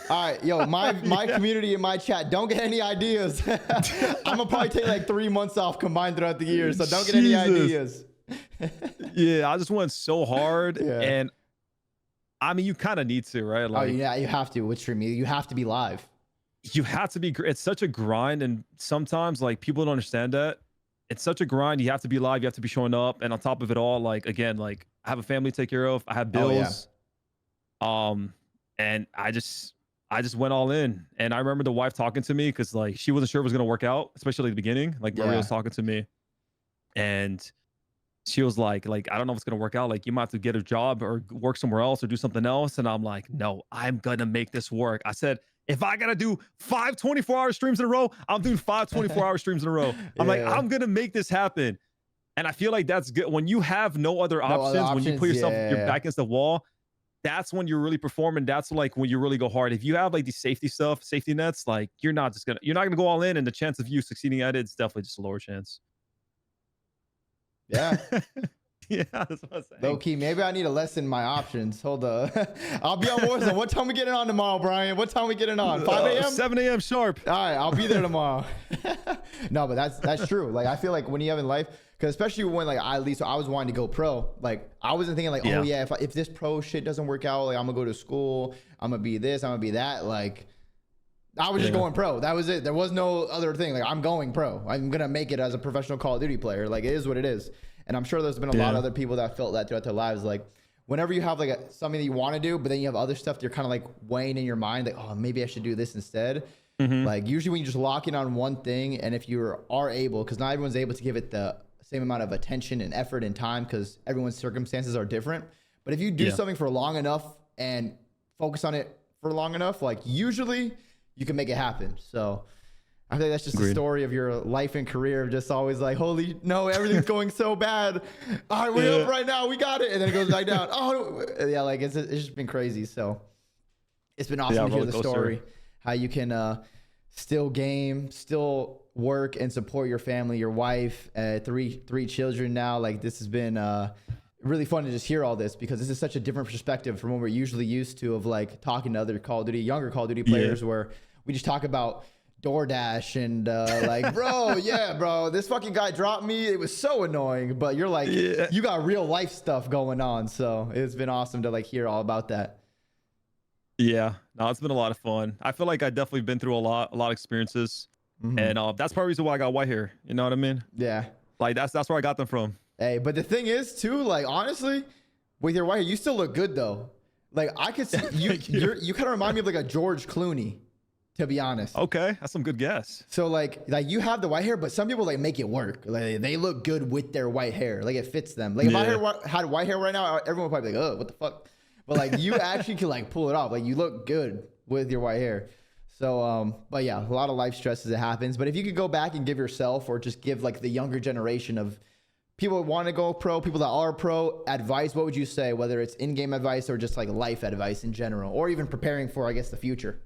All right, yo, my community in my chat, don't get any ideas. I'm gonna probably take like 3 months off combined throughout the year, so don't get any ideas. Yeah, I just went so hard, and I mean, you kind of need to, right? Like, oh yeah, you have to with streaming. You have to be live. You have to be. It's such a grind, and sometimes like people don't understand that. It's such a grind. You have to be live. You have to be showing up, and on top of it all, like again, like I have a family to take care of. I have bills. And I just went all in. And I remember the wife talking to me because like she wasn't sure it was gonna work out, especially at the beginning. Like Maria was talking to me, and she was like, I don't know if it's gonna work out. Like you might have to get a job or work somewhere else or do something else. And I'm like, no, I'm gonna make this work. I said, If I gotta do 5 24-hour streams in a row, I'm doing 5 24-hour streams in a row. I'm like, I'm gonna make this happen. And I feel like that's good. When you have no other options, when you put yourself, your back against the wall, that's when you're really performing. That's like when you really go hard. If you have like these safety nets, like you're not gonna go all in, and the chance of you succeeding at it is definitely just a lower chance. Yeah. Yeah, that's what I'm saying. Low key, maybe I need to lessen my options. Hold up. I'll be on Warzone. What time we getting on tomorrow, Brian? What time we getting on? 5 a.m.? 7 a.m. sharp. All right, I'll be there tomorrow. No, but that's true. Like, I feel like when you have in life, because especially when like I was wanting to go pro. Like, I wasn't thinking like, oh yeah, if this pro shit doesn't work out, like I'm gonna go to school, I'm gonna be this, I'm gonna be that. Like, I was just going pro. That was it. There was no other thing. Like, I'm going pro. I'm gonna make it as a professional Call of Duty player. Like, it is what it is. And I'm sure there's been a lot of other people that felt that throughout their lives. Like, whenever you have like something that you want to do, but then you have other stuff that you're kind of like weighing in your mind, like, oh, maybe I should do this instead. Like, usually when you just lock in on one thing, and if you are able, because not everyone's able to give it the same amount of attention and effort and time, because everyone's circumstances are different. But if you do something for long enough and focus on it for long enough, like, usually you can make it happen. So I think that's just the story of your life and career of just always like, holy, no, everything's going so bad. All right, we're up right now. We got it. And then it goes back down. Oh, yeah, like it's just been crazy. So it's been awesome to hear the story, how you can still game, still work and support your family, your wife, three children now. Like, this has been really fun to just hear all this, because this is such a different perspective from what we're usually used to of like talking to other younger Call of Duty players, where we just talk about DoorDash and like, bro, this fucking guy dropped me. It was so annoying. But you're like, you got real life stuff going on. So it's been awesome to like hear all about that. Yeah, no, it's been a lot of fun. I feel like I definitely been through a lot of experiences, and that's part of the reason why I got white hair. You know what I mean? Yeah. Like, that's where I got them from. Hey, but the thing is too, like, honestly, with your white hair, you still look good though. Like, I could see you kind of remind me of like a George Clooney, to be honest. Okay, that's some good guess. So like you have the white hair, but some people like make it work. Like, they look good with their white hair. Like, it fits them. Like, if I had white hair right now, everyone would probably be like, oh, what the fuck? But like, you actually can like pull it off. Like, you look good with your white hair. So, but yeah, a lot of life stresses that happens. But if you could go back and give yourself, or just give like the younger generation of people who want to go pro, people that are pro, advice, what would you say? Whether it's in-game advice or just like life advice in general, or even preparing for, I guess, the future.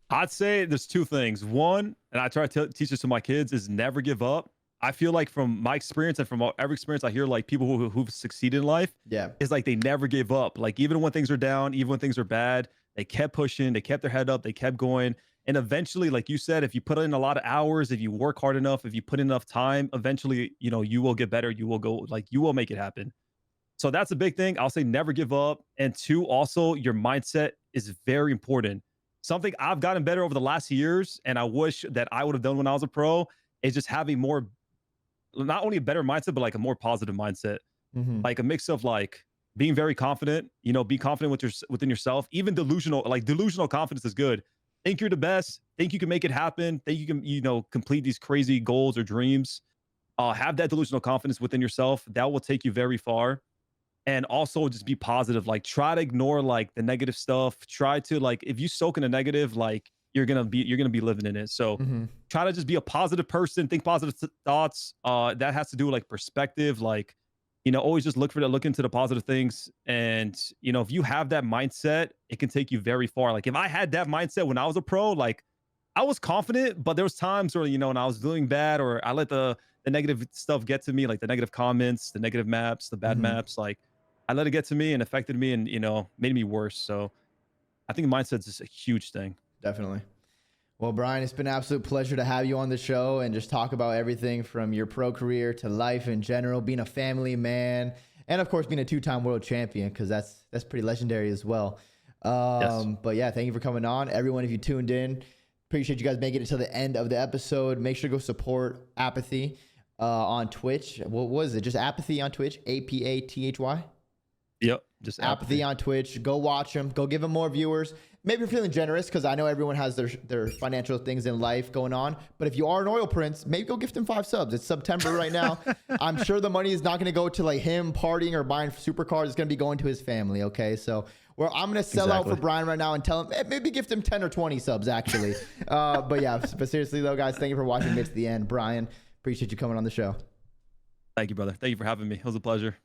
I'd say there's two things. One, and I try to teach this to my kids, is never give up. I feel like from my experience and from every experience I hear, like people who've succeeded in life, is like they never gave up. Like, even when things are down, even when things are bad, they kept pushing, they kept their head up, they kept going. And eventually, like you said, if you put in a lot of hours, if you work hard enough, if you put in enough time, eventually, you know, you will get better. You will go, like, you will make it happen. So that's a big thing. I'll say never give up. And two, also, your mindset is very important. Something I've gotten better over the last years, and I wish that I would have done when I was a pro, is just having more, not only a better mindset, but like a more positive mindset. Like a mix of like being very confident, you know, be confident within yourself. Even delusional confidence is good. Think you're the best. Think you can make it happen. Think you can, you know, complete these crazy goals or dreams. Have that delusional confidence within yourself. That will take you very far. And also just be positive. Like, try to ignore like the negative stuff. Try to, like, if you soak in a negative, like, you're gonna be living in it. So try to just be a positive person. Think positive thoughts. That has to do with like perspective. Like, you know, always just look into the positive things. And, you know, if you have that mindset, it can take you very far. Like, if I had that mindset when I was a pro, like, I was confident, but there was times where, you know, when I was doing bad, or I let the negative stuff get to me, like the negative comments, the negative maps, the bad maps, like, I let it get to me and affected me and, you know, made me worse. So I think mindset's just a huge thing. Definitely. Well, Brian, it's been an absolute pleasure to have you on the show and just talk about everything from your pro career to life in general, being a family man, and of course being a two-time world champion, because that's pretty legendary as well. But yeah, thank you for coming on. Everyone, if you tuned in, appreciate you guys making it to the end of the episode. Make sure to go support Apathy on Twitch. What was it? Just Apathy on Twitch? Apathy? Yep. Just Apathy on Twitch. Go watch them. Go give them more viewers. maybe you're feeling generous because I know everyone has their financial things in life going on. But if you are an oil prince, maybe go gift him 5 subs. It's September right now. I'm sure the money is not going to go to like him partying or buying supercars. It's going to be going to his family. Okay, so I'm going to sell out for Brian right now and tell him maybe gift him 10 or 20 subs actually. But yeah, but seriously though, guys, thank you for watching me to the end. Brian, appreciate you coming on the show. Thank you, brother. Thank you for having me. It was a pleasure.